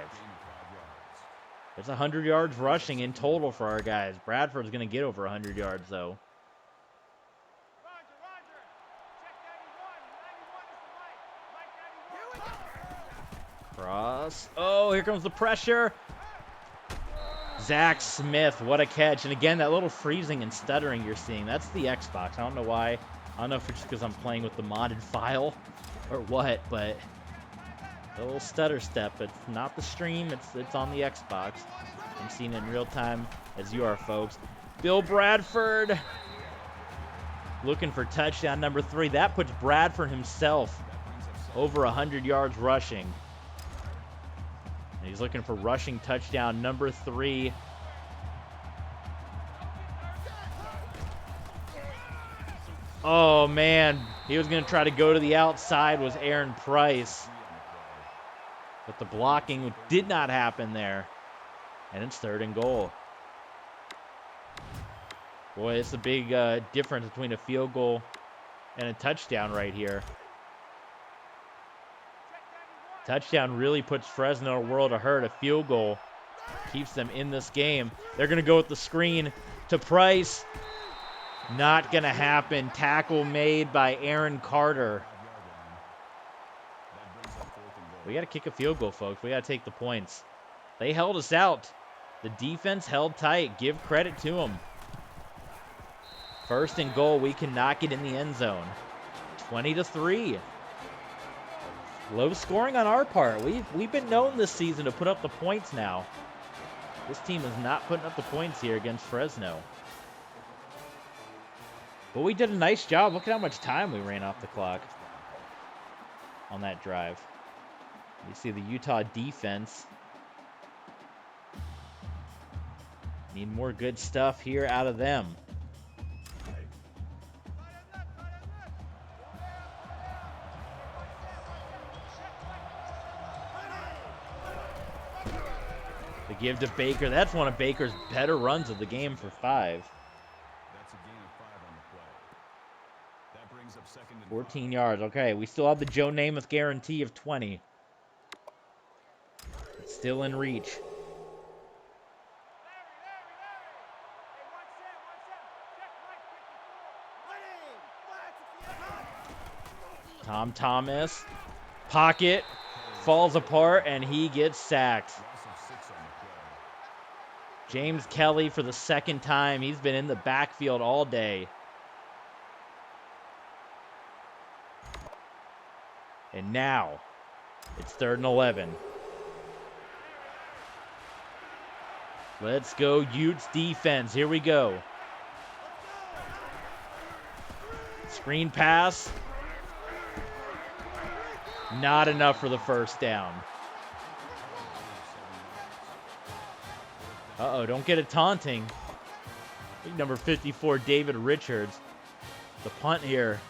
It's 100 yards rushing in total for our guys. Bradford's going to get over 100 yards, though. Cross. Oh, here comes the pressure. Zach Smith, what a catch. And again, that little freezing and stuttering you're seeing, that's the Xbox. I don't know why. I don't know if it's just because I'm playing with the modded file or what, but a little stutter step. It's not the stream, it's on the Xbox. I'm seeing it in real time as you are, folks. Bill Bradford looking for touchdown number 3. That puts Bradford himself over 100 yards rushing. And he's looking for rushing touchdown number 3. Oh, man. He was going to try to go to the outside, was Aaron Price. But the blocking did not happen there. And it's 3rd and goal. Boy, it's a big difference between a field goal and a touchdown right here. Touchdown really puts Fresno in a world of hurt. A field goal keeps them in this game. They're going to go with the screen to Price. Not going to happen. Tackle made by Aaron Carter. We got to kick a field goal, folks. We got to take the points. They held us out. The defense held tight. Give credit to them. 1st and goal. We cannot get in the end zone. 20-3. Low scoring on our part. We've been known this season to put up the points now. This team is not putting up the points here against Fresno. But we did a nice job. Look at how much time we ran off the clock on that drive. You see the Utah defense. Need more good stuff here out of them. The give to Baker. That's one of Baker's better runs of the game for 5. 14 yards. Okay, we still have the Joe Namath guarantee of 20. It's still in reach. Tom Thomas. Pocket. Falls apart, and he gets sacked. James Kelly for the 2nd time. He's been in the backfield all day. And now, it's 3rd and 11. Let's go Utes defense. Here we go. Screen pass. Not enough for the first down. Uh-oh, don't get it taunting. Big number 54, David Richards. The punt here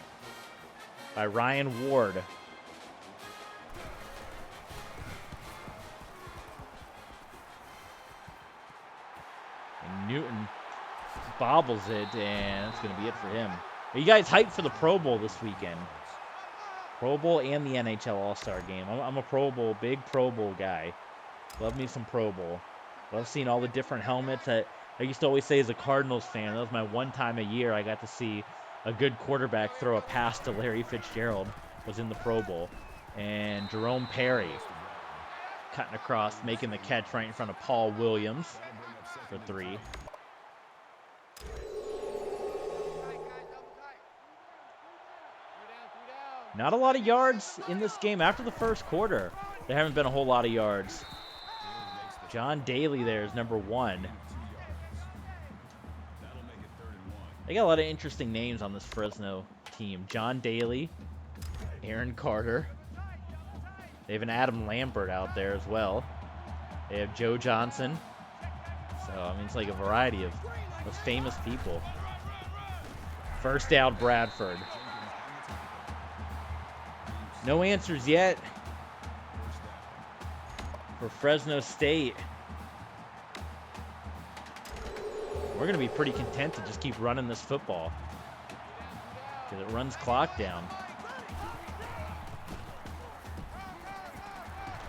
by Ryan Ward. And Newton bobbles it, and that's going to be it for him. Are you guys hyped for the Pro Bowl this weekend? Pro Bowl and the NHL All-Star Game. I'm a Pro Bowl, big Pro Bowl guy. Love me some Pro Bowl. Love seeing all the different helmets. I used to always say as a Cardinals fan, that was my one time a year I got to see a good quarterback throw a pass to Larry Fitzgerald, was in the Pro Bowl. And Jerome Perry cutting across, making the catch right in front of Paul Williams for 3. Not a lot of yards in this game after the first quarter. There haven't been a whole lot of yards. John Daly there is number 1. They got a lot of interesting names on this Fresno team. John Daly, Aaron Carter. They have an Adam Lambert out there as well. They have Joe Johnson. So, I mean, it's like a variety of famous people. First down, Bradford. No answers yet for Fresno State. We're going to be pretty content to just keep running this football because it runs clock down.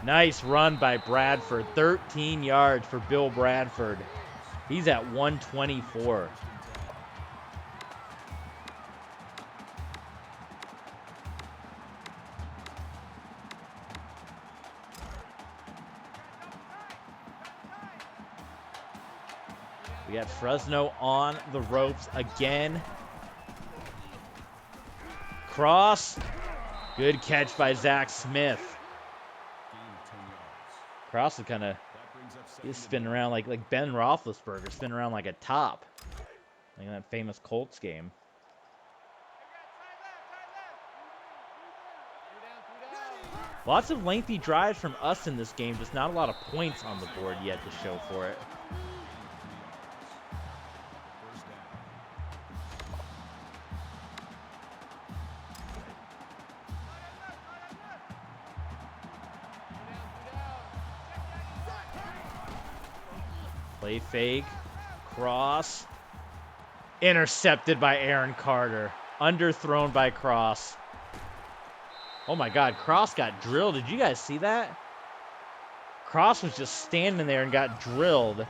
Nice run by Bradford. 13 yards for Bill Bradford. He's at 124. We got Fresno on the ropes again. Cross. Good catch by Zach Smith. Cross is kind of, he's spinning around like Ben Roethlisberger, spinning around like a top. Like in that famous Colts game. Lots of lengthy drives from us in this game, just not a lot of points on the board yet to show for it. Play fake, cross, intercepted by Aaron Carter, underthrown by Cross. Oh my God, Cross got drilled. Did you guys see that? Cross was just standing there and got drilled.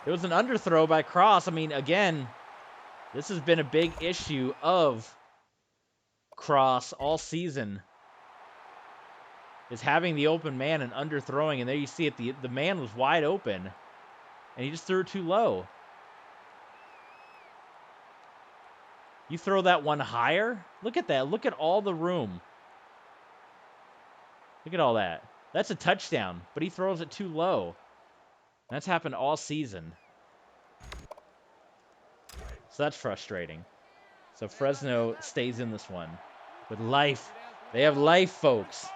It was an underthrow by Cross. I mean, again, this has been a big issue of Cross all season. Is having the open man and underthrowing, and there you see it, the man was wide open, and he just threw it too low. You throw that one higher? Look at that. Look at all the room. Look at all that. That's a touchdown, but he throws it too low. That's happened all season. So that's frustrating. So Fresno stays in this one with life. They have life, folks.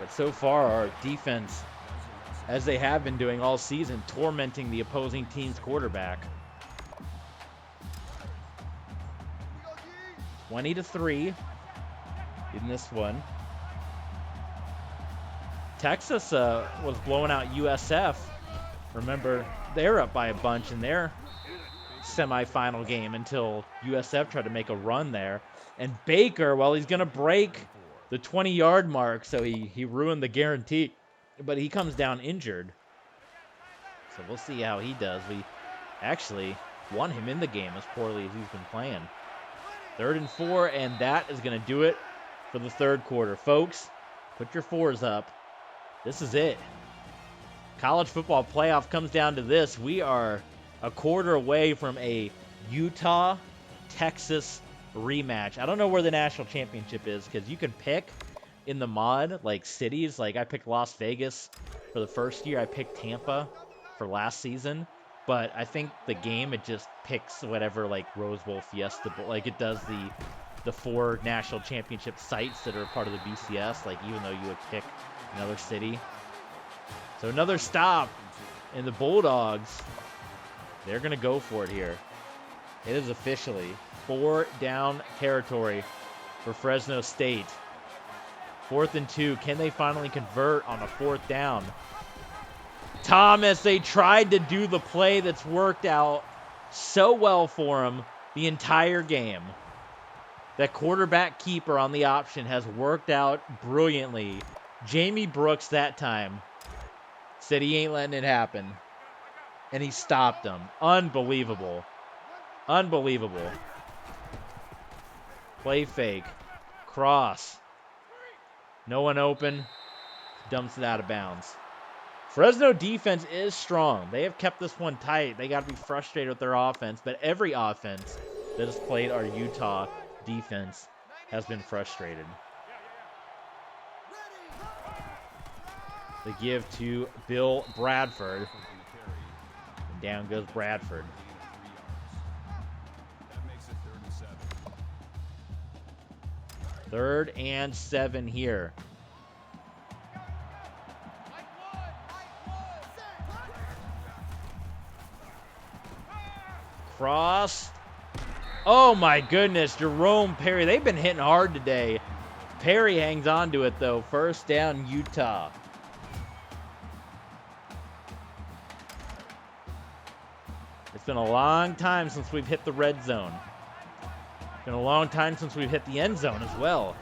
But so far, our defense, as they have been doing all season, tormenting the opposing team's quarterback. 20-3 in this one. Texas was blowing out USF. Remember, they're up by a bunch in their semifinal game until USF tried to make a run there. And Baker, well, he's going to break the 20-yard mark, so he ruined the guarantee. But he comes down injured. So we'll see how he does. We actually won him in the game as poorly as he's been playing. 3rd and 4, and that is going to do it for the third quarter. Folks, put your 4s up. This is it. College football playoff comes down to this. We are a quarter away from a Utah-Texas rematch. I don't know where the national championship is because you can pick in the mod, like cities. Like I picked Las Vegas for the first year. I picked Tampa for last season. But I think the game, it just picks whatever, like Rose Bowl, Fiesta Bowl. Like it does the 4 national championship sites that are part of the BCS, like even though you would pick another city. So another stop, and the Bulldogs, they're going to go for it here. It is officially 4 down territory for Fresno State. 4th and 2. Can they finally convert on a 4th down? Thomas, they tried to do the play that's worked out so well for him the entire game. That quarterback keeper on the option has worked out brilliantly. Jamie Brooks that time said he ain't letting it happen. And he stopped him. Unbelievable. Unbelievable. Play fake. Cross. No one open. Dumps it out of bounds. Fresno defense is strong. They have kept this one tight. They got to be frustrated with their offense. But every offense that has played our Utah defense has been frustrated. The give to Bill Bradford. And down goes Bradford. That makes it 3rd and 7. 3rd and 7 here. Cross. Oh my goodness, Jerome Perry. They've been hitting hard today. Perry hangs on to it though. 1st down, Utah. It's been a long time since we've hit the red zone. It's been a long time since we've hit the end zone as well.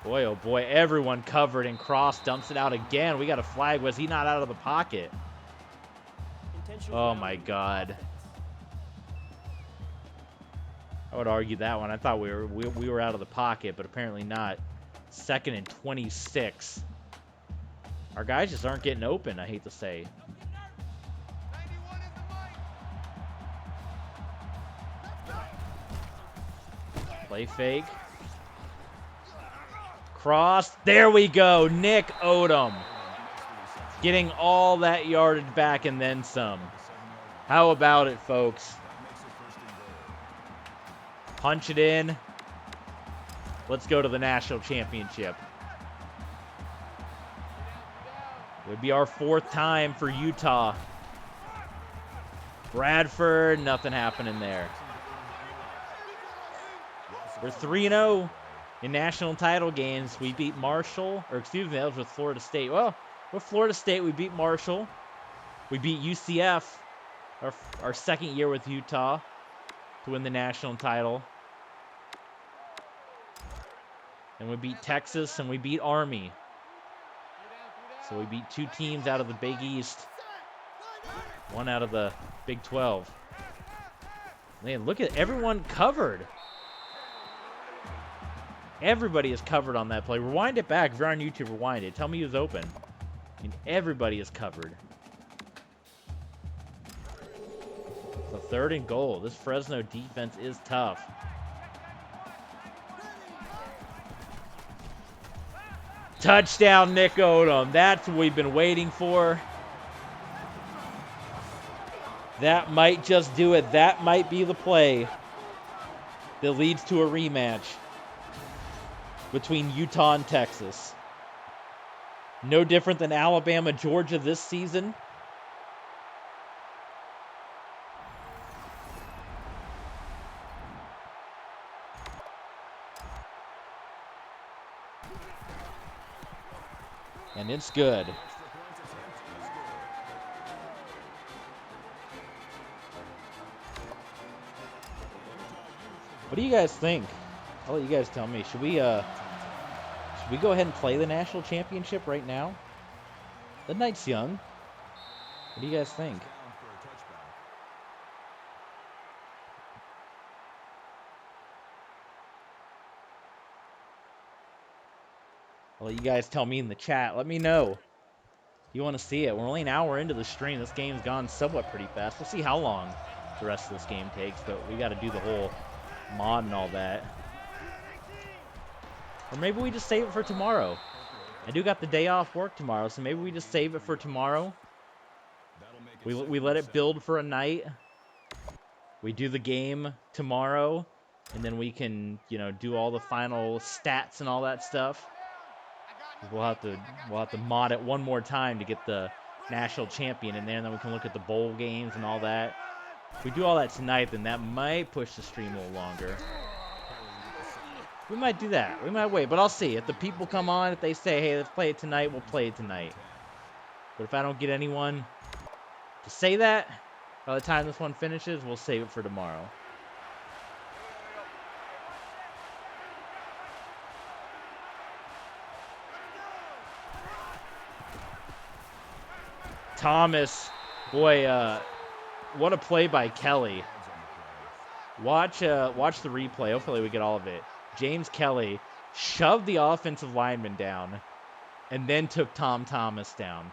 Boy, oh boy, everyone covered, and Cross dumps it out again. We got a flag. Was he not out of the pocket? Oh my God. I would argue that one. I thought we were out of the pocket, but apparently not. 2nd and 26. Our guys just aren't getting open, I hate to say. Play fake. Cross. There we go. Nick Odom. Getting all that yardage back and then some. How about it, folks? Punch it in. Let's go to the national championship. It would be our 4th time for Utah. Bradford, nothing happening there. We're 3-0 in national title games. We beat Marshall, or excuse me, that was with Florida State. Well, with Florida State, we beat Marshall. We beat UCF, our 2nd year with Utah, to win the national title. And we beat Texas, and we beat Army. So we beat 2 teams out of the Big East. 1 out of the Big 12. Man, look at everyone covered. Everybody is covered on that play. Rewind it back. If you're on YouTube, rewind it. Tell me who's open. I mean, everybody is covered. So 3rd and goal. This Fresno defense is tough. Touchdown, Nick Odom. That's what we've been waiting for. That might just do it. That might be the play that leads to a rematch between Utah and Texas. No different than Alabama, Georgia this season. And it's good. What do you guys think? I'll let you guys tell me. Should we go ahead and play the national championship right now? The night's young. What do you guys think? I'll let you guys tell me in the chat. Let me know. You want to see it. We're only an hour into the stream. This game's gone somewhat pretty fast. We'll see how long the rest of this game takes, but we got to do the whole mod and all that. Or maybe we just save it for tomorrow. I do got the day off work tomorrow, so maybe we just save it for tomorrow. We let it build for a night. we do the game tomorrow, and then we can, you know, do all the final stats and all that stuff. We'll have to mod it one more time to get the national champion in there, and then we can look at the bowl games and all that. If we do all that tonight, then that might push the stream a little longer. We might do that. We might wait, but I'll see. If the people come on, if they say, hey, let's play it tonight, we'll play it tonight. But if I don't get anyone to say that, by the time this one finishes, we'll save it for tomorrow. Thomas, boy, what a play by Kelly. Watch the replay. Hopefully we get all of it. James Kelly shoved the offensive lineman down and then took Tom Thomas down.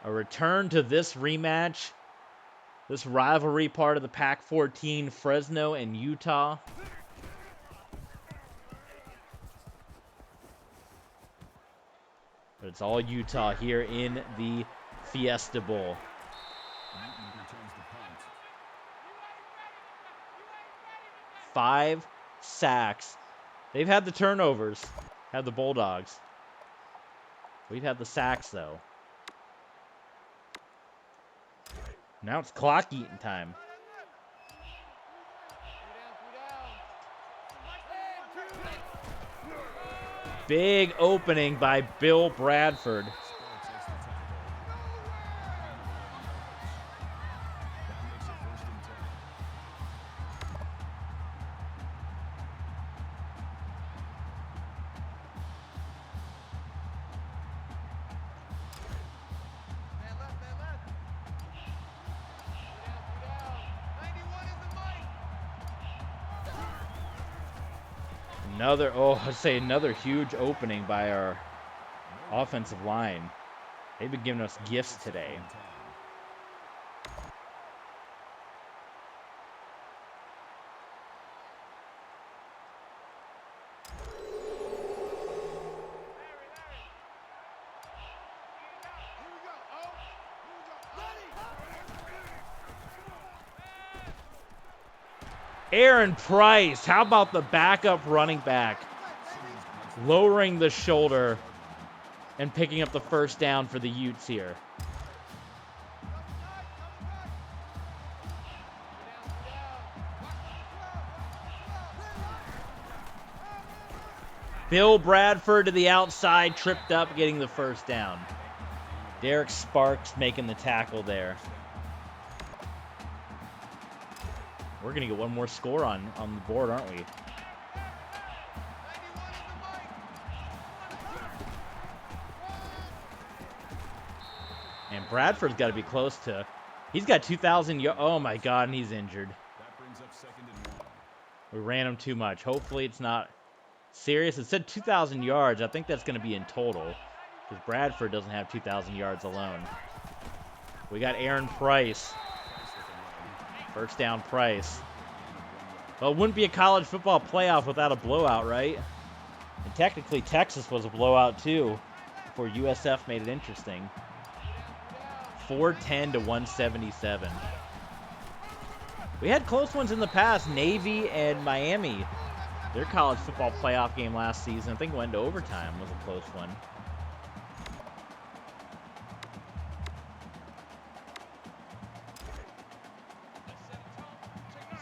A return to this rematch, this rivalry part of the Pac-14, Fresno and Utah. But it's all Utah here in the Fiesta Bowl. 5 sacks. They've had the turnovers, had the Bulldogs. We've had the sacks, though. Now it's clock eating time. Big opening by Bill Bradford. I'd say another huge opening by our offensive line. They've been giving us gifts today. Aaron Price, how about the backup running back? Lowering the shoulder and picking up the first down for the Utes here. Bill Bradford to the outside, tripped up, getting the first down. Derek Sparks making the tackle there. We're going to get one more score on the board, aren't we? And Bradford's got to be close to... He's got 2,000 yards. Oh, my God, and he's injured. That brings up 2nd and 1. We ran him too much. Hopefully it's not serious. It said 2,000 yards. I think that's going to be in total, because Bradford doesn't have 2,000 yards alone. We got Aaron Price. First down, Price. Well, it wouldn't be a college football playoff without a blowout, right? And technically, Texas was a blowout, too, before USF made it interesting. 410 to 177. We had close ones in the past. Navy and Miami, their college football playoff game last season, I think it went to overtime, was a close one.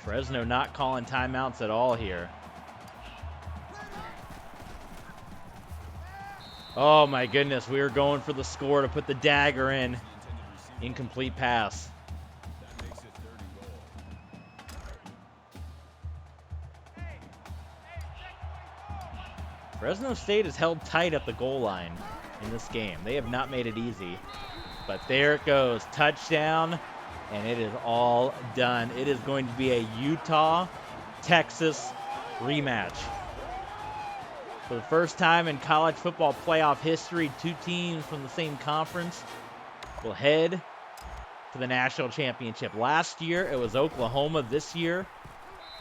Fresno not calling timeouts at all here. Oh my goodness, we were going for the score to put the dagger in. Incomplete pass. That makes it 3rd and goal. Fresno State is held tight at the goal line in this game. They have not made it easy. But there it goes. Touchdown. And it is all done. It is going to be a Utah-Texas rematch. For the first time in college football playoff history, 2 teams from the same conference will head to the national championship. Last year, it was Oklahoma. This year,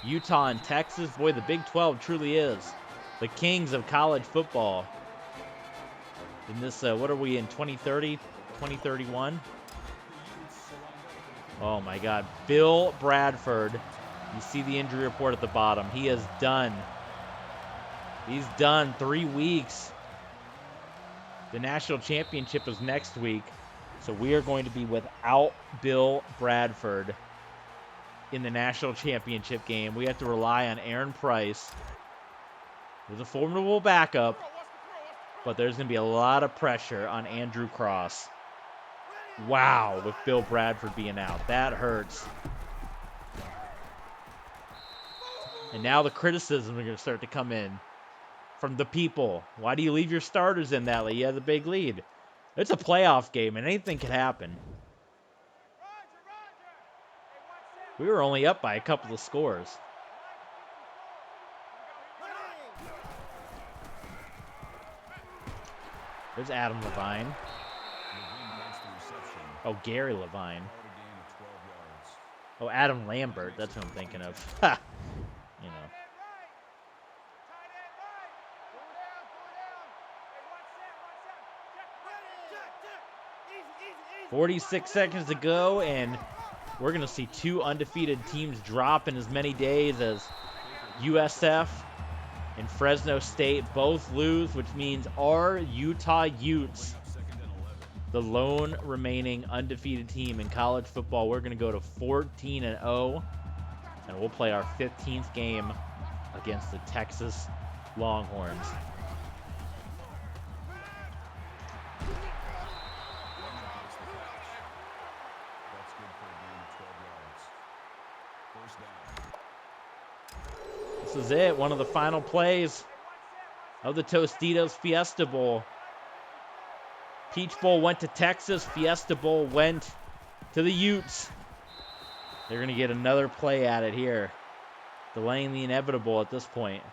Utah and Texas. Boy, the Big 12 truly is the kings of college football. In this, what are we in, 2030? 2031. Oh my God. Bill Bradford. You see the injury report at the bottom. He is done. He's done. 3 weeks. The national championship is next week. So we are going to be without Bill Bradford in the national championship game. We have to rely on Aaron Price. There's a formidable backup, but there's going to be a lot of pressure on Andrew Cross. Wow, with Bill Bradford being out. That hurts. And now the criticism are going to start to come in from the people. Why do you leave your starters in that lead? You have the big lead. It's a playoff game, and anything can happen. We were only up by a couple of scores. There's Adam Levine. Oh, Gary Levine. Oh, Adam Lambert. That's what I'm thinking of. Ha! You know. 46 seconds to go, and we're going to see 2 undefeated teams drop in as many days as USF and Fresno State both lose, which means our Utah Utes, the lone remaining undefeated team in college football, we're going to go to 14-0, and we'll play our 15th game against the Texas Longhorns. This is it, one of the final plays of the Tostitos Fiesta Bowl. Peach Bowl went to Texas, Fiesta Bowl went to the Utes. They're going to get another play at it here, delaying the inevitable at this point.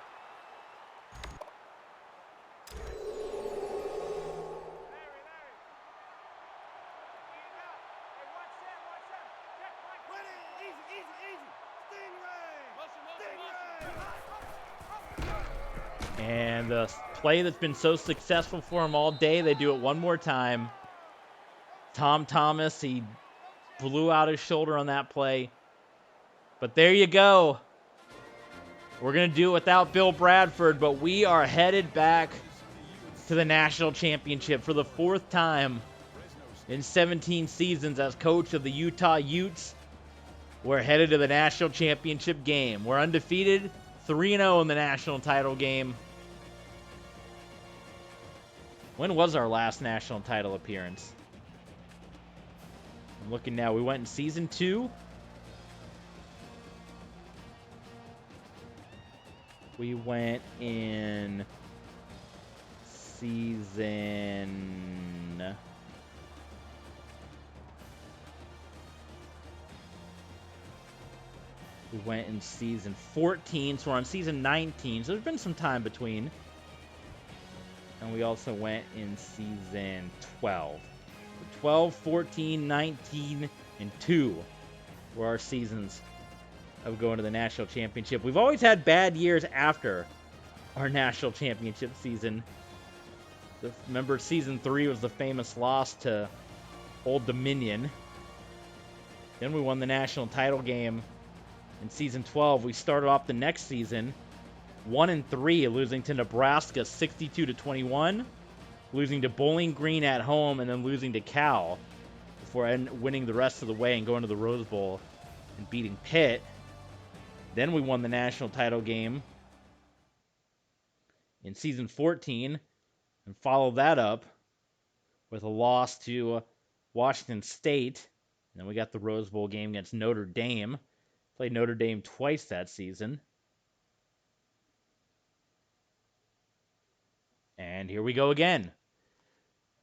And the play that's been so successful for him all day, they do it one more time. Tom Thomas, he blew out his shoulder on that play. But there you go. We're going to do it without Bill Bradford, but we are headed back to the national championship for the 4th time in 17 seasons as coach of the Utah Utes. We're headed to the national championship game. We're undefeated, 3-0 in the national title game. When was our last national title appearance? I'm looking now. We went in season 2. We went in season... We went in season 14, so we're on season 19. So there's been some time between. And we also went in season 12. 12, 14, 19, and 2 were our seasons of going to the national championship. We've always had bad years after our national championship season. Remember, season 3 was the famous loss to Old Dominion. Then we won the national title game in season 12. We started off the next season 1-3, losing to Nebraska 62-21, losing to Bowling Green at home, and then losing to Cal before winning the rest of the way and going to the Rose Bowl and beating Pitt. Then we won the national title game in season 14 and followed that up with a loss to Washington State. And then we got the Rose Bowl game against Notre Dame. Played Notre Dame twice that season. And here we go again.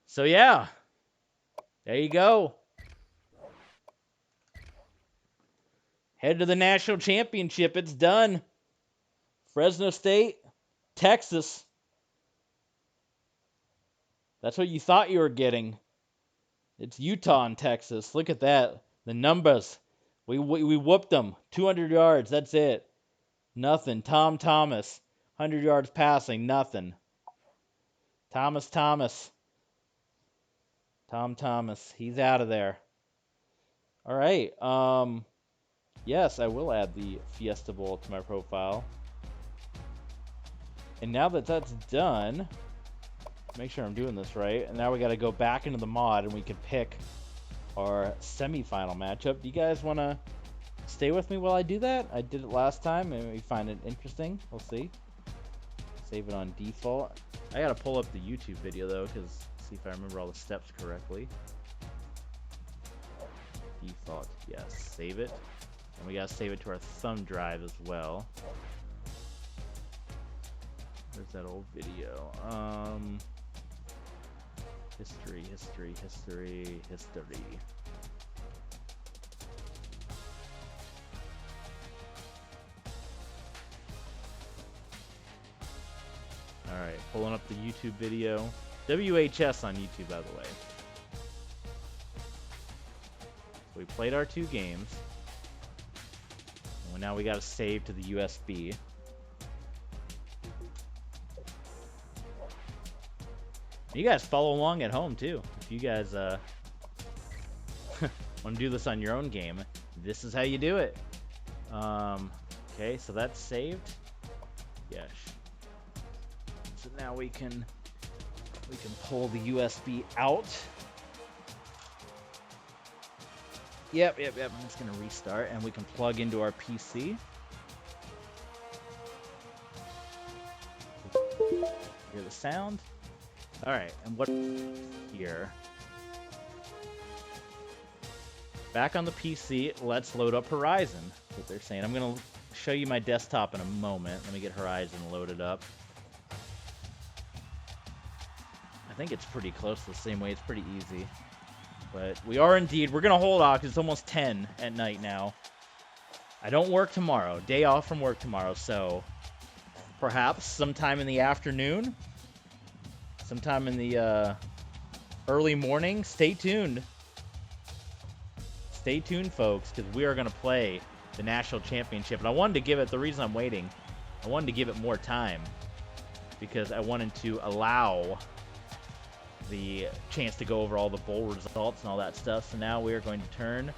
So yeah, there you go. Head to the national championship. It's done. Fresno State, Texas. That's what you thought you were getting. It's Utah and Texas. Look at that. The numbers. We whooped them. 200 yards. That's it. Nothing. Tom Thomas. 100 yards passing. Nothing. Thomas. Tom Thomas, he's out of there. All right. Yes, I will add the Fiesta Bowl to my profile. And now that that's done, make sure I'm doing this right. And now we got to go back into the mod and we can pick our semifinal matchup. Do you guys want to stay with me while I do that? I did it last time and we find it interesting. We'll see. Save it on default. I got to pull up the YouTube video though, because see if I remember all the steps correctly. Default, yes, save it. And we got to save it to our thumb drive as well. Where's that old video? History. Alright, pulling up the YouTube video. WHS on YouTube, by the way. So we played our 2 games. And now we got to save to the USB. You guys follow along at home too. If you guys want to do this on your own game, this is how you do it. Okay, so that's saved. Yes. So now we can pull the USB out. Yep. I'm just gonna restart, and we can plug into our PC. Hear the sound. All right, and what here? Back on the PC, let's load up Horizon. That's what they're saying. I'm gonna show you my desktop in a moment. Let me get Horizon loaded up. I think it's pretty close to the same way. It's pretty easy. But we are indeed, we're gonna hold off because it's almost 10 at night now. I don't work tomorrow. Day off from work tomorrow, so perhaps sometime in the afternoon, sometime in the early morning. Stay tuned. Stay tuned, folks, because we are going to play the national championship. And I wanted to give it, the reason I'm waiting, I wanted to give it more time because I wanted to allow the chance to go over all the bowl results and all that stuff. So now we are going to turn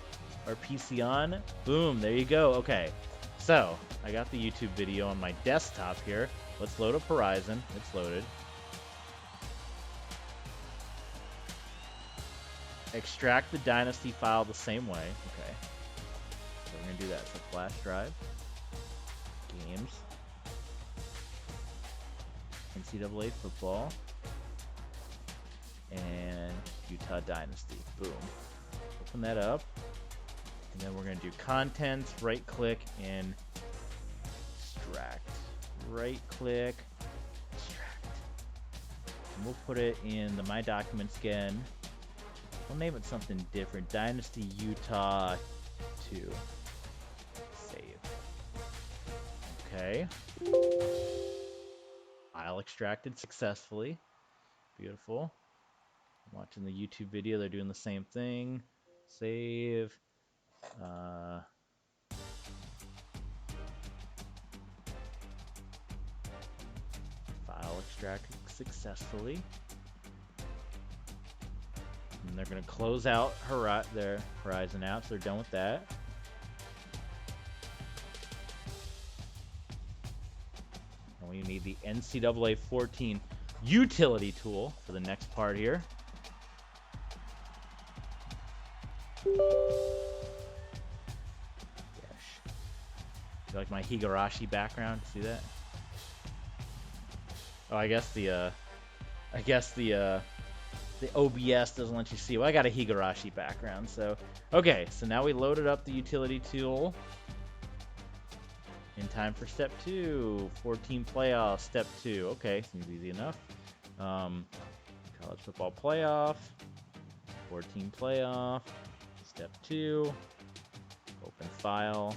our PC on. Boom, there you go. Okay, so I got the YouTube video on my desktop here. Let's load up Horizon. It's loaded. Extract the Dynasty file the same way. Okay. So we're going to do that. So flash drive. Games. NCAA football. And Utah Dynasty. Boom. Open that up. And then we're going to do contents. Right click and extract. Right click. Extract. And we'll put it in the My Documents again. We'll name it something different. Dynasty Utah 2. Save. Okay. File extracted successfully. Beautiful. I'm watching the YouTube video. They're doing the same thing. Save. File extracted successfully. And they're going to close out their Horizon out, so they're done with that. And we need the NCAA 14 utility tool for the next part here. Yes. You like my Higurashi background? See that? Oh, I guess the OBS doesn't let you see. Well, I got a Higurashi background, so okay. So now we loaded up the utility tool in time for step 2, 14 playoff, step 2. Okay, seems easy enough. College football playoff, 14 playoff, step 2. Open file.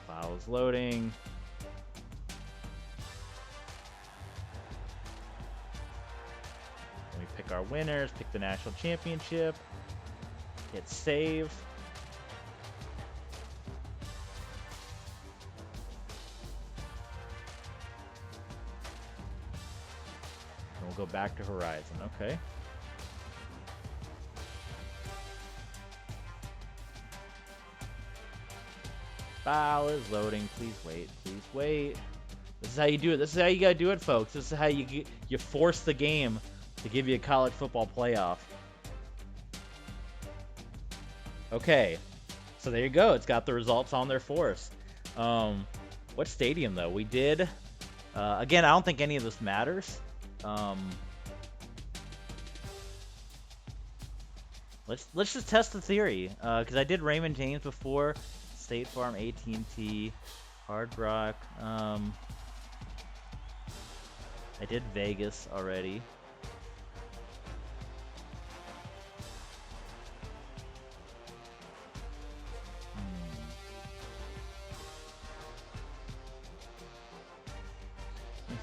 File is loading. We pick our winners, pick the national championship, hit save. go back to Horizon. Okay. File is loading. Please wait. Please wait. This is how you do it. This is how you gotta do it, folks. This is how you force the game to give you a college football playoff. Okay. So there you go. It's got the results on there for us. What stadium, though? We did... again, I don't think any of this matters. Let's just test the theory. Because I did Raymond James before. State Farm, AT&T, Hard Rock. I did Vegas already.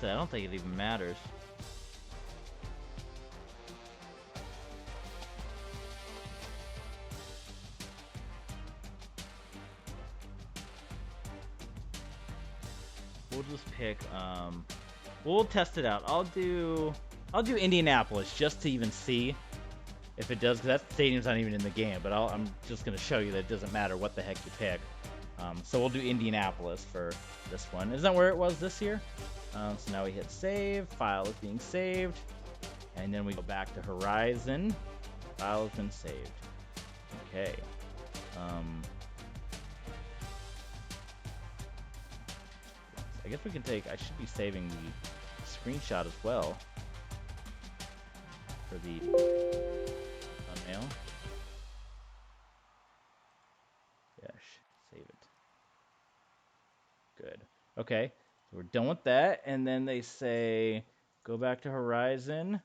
I don't think it even matters. We'll just pick, we'll test it out. I'll do Indianapolis just to even see if it does, because that stadium's not even in the game, but I'm just going to show you that it doesn't matter what the heck you pick. So we'll do Indianapolis for this one. Isn't that where it was this year? So now we hit save, file is being saved, and then we go back to Horizon, file has been saved. Okay. I guess we can take, I should be saving the screenshot as well for the thumbnail. Yes, save it. Good. Okay. So we're done with that, and then they say, go back to Horizon.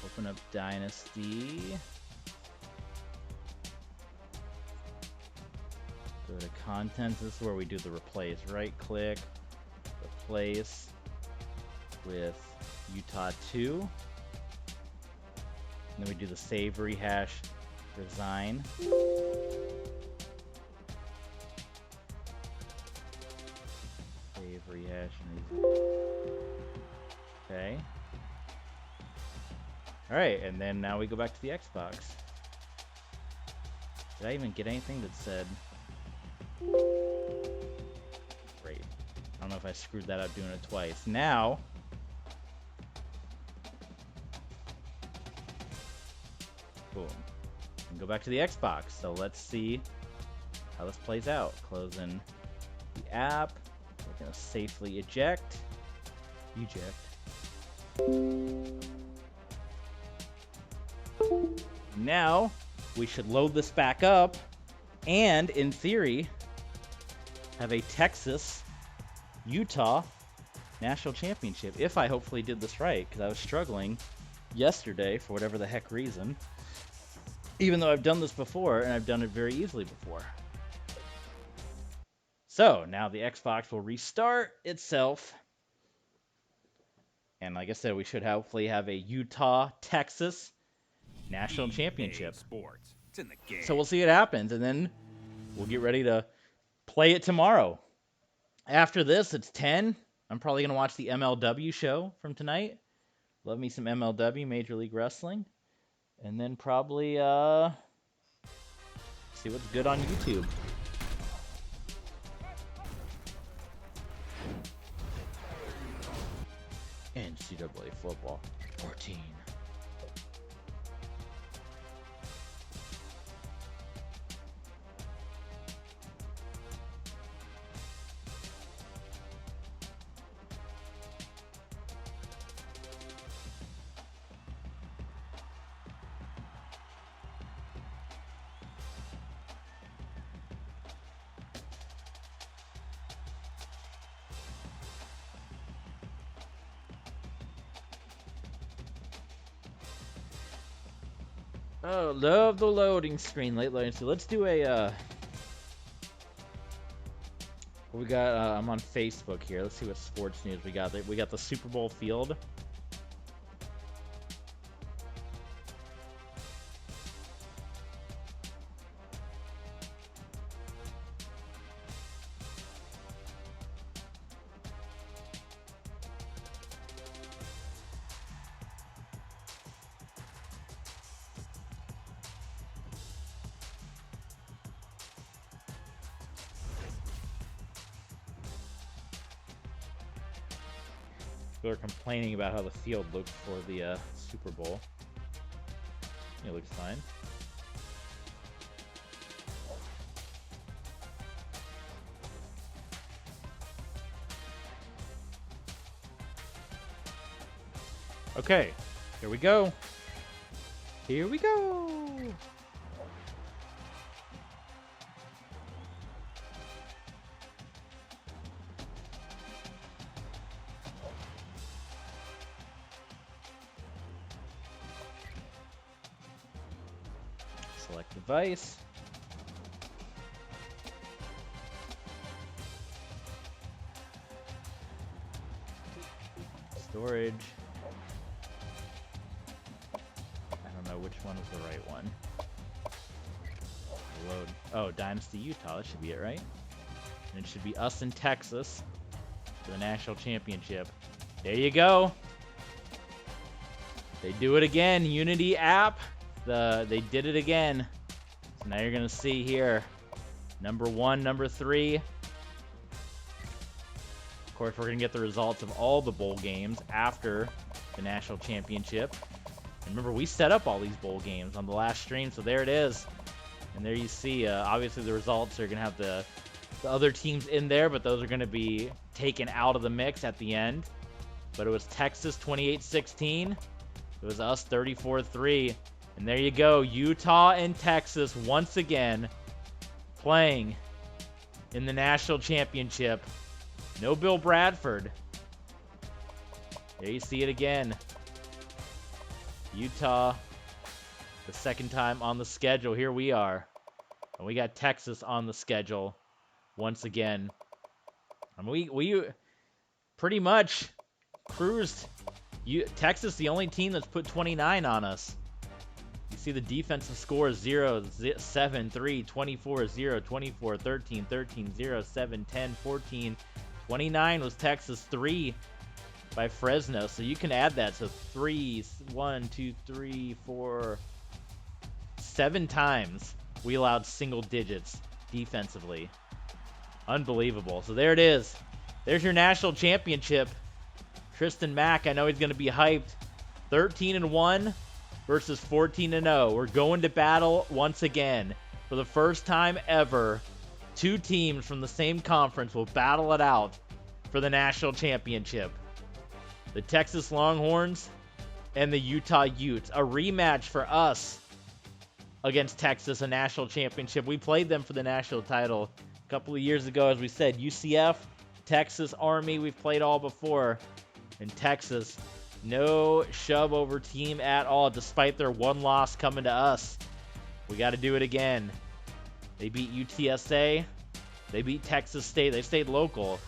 Open up Dynasty. Go to Contents. This is where we do the replace. Right click, replace with Utah 2. And then we do the save, rehash, resign. Rehash and okay. Alright, and then now we go back to the Xbox. Did I even get anything that said... Great. I don't know if I screwed that up doing it twice. Now... Boom. And go back to the Xbox. So let's see how this plays out. Closing the app. We're gonna safely eject. Now we should load this back up, and in theory, have a Texas-Utah national championship. If I hopefully did this right, because I was struggling yesterday for whatever the heck reason. Even though I've done this before, and I've done it very easily before. So, now the Xbox will restart itself. And like I said, we should hopefully have a Utah-Texas national championship. Sports. It's in the game. So we'll see what happens, and then we'll get ready to play it tomorrow. After this, it's 10. I'm probably going to watch the MLW show from tonight. Love me some MLW, Major League Wrestling. And then probably see what's good on YouTube. NCAA football 14. Oh, love the loading screen, late loading. So let's do a, what we got, I'm on Facebook here. Let's see what sports news we got. We got the Super Bowl field. People are complaining about how the field looked for the Super Bowl. It looks fine. Okay, here we go. Here we go. Select device. Storage. I don't know which one is the right one. Load. Oh, Dynasty Utah. That should be it, right? And it should be us in Texas for the national championship. There you go. They do it again. Unity app. They did it again. So now you're gonna see here, number 1, number 3. Of course, we're gonna get the results of all the bowl games after the national championship. And remember, we set up all these bowl games on the last stream, so there it is. And there you see, obviously the results are gonna have the other teams in there, but those are gonna be taken out of the mix at the end. But it was Texas 28-16. It was us 34-3. And there you go, Utah and Texas once again playing in the national championship. No Bill Bradford. There you see it again. Utah, the second time on the schedule. Here we are. And we got Texas on the schedule once again. I mean, we pretty much cruised. Texas, the only team that's put 29 on us. You see the defensive scores 0, 7, 3, 24, 0, 24, 13, 13, 0, 7, 10, 14. 29 was Texas, 3 by Fresno. So you can add that. So 3, 1, 2, 3, 4, 7 times we allowed single digits defensively. Unbelievable. So there it is. There's your national championship. Tristan Mack, I know he's going to be hyped. 13-1 versus 14-0. We're going to battle once again. For the first time ever, 2 teams from the same conference will battle it out for the national championship. The Texas Longhorns and the Utah Utes. A rematch for us against Texas, a national championship. We played them for the national title a couple of years ago, as we said. UCF, Texas, Army, we've played all before. And Texas, no shove over team at all, despite their one loss coming to us. We got to do it again. They beat UTSA. They beat Texas State. They stayed local.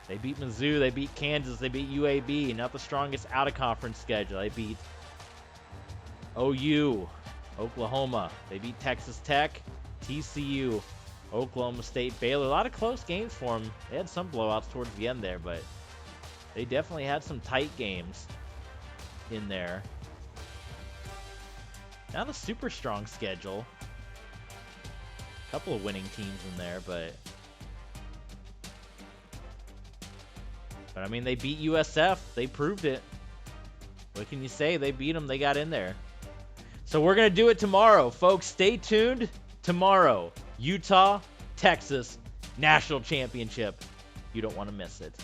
They beat Mizzou. They beat Kansas. They beat UAB. Not the strongest out-of-conference schedule. They beat OU, Oklahoma. They beat Texas Tech, TCU, Oklahoma State, Baylor. A lot of close games for them. They had some blowouts towards the end there, but they definitely had some tight games in there. Not a super strong schedule. A couple of winning teams in there, but I mean, they beat USF. They proved it. What can you say? They beat them. They got in there. So we're going to do it tomorrow, folks. Stay tuned. Tomorrow, Utah, Texas, national championship. You don't want to miss it.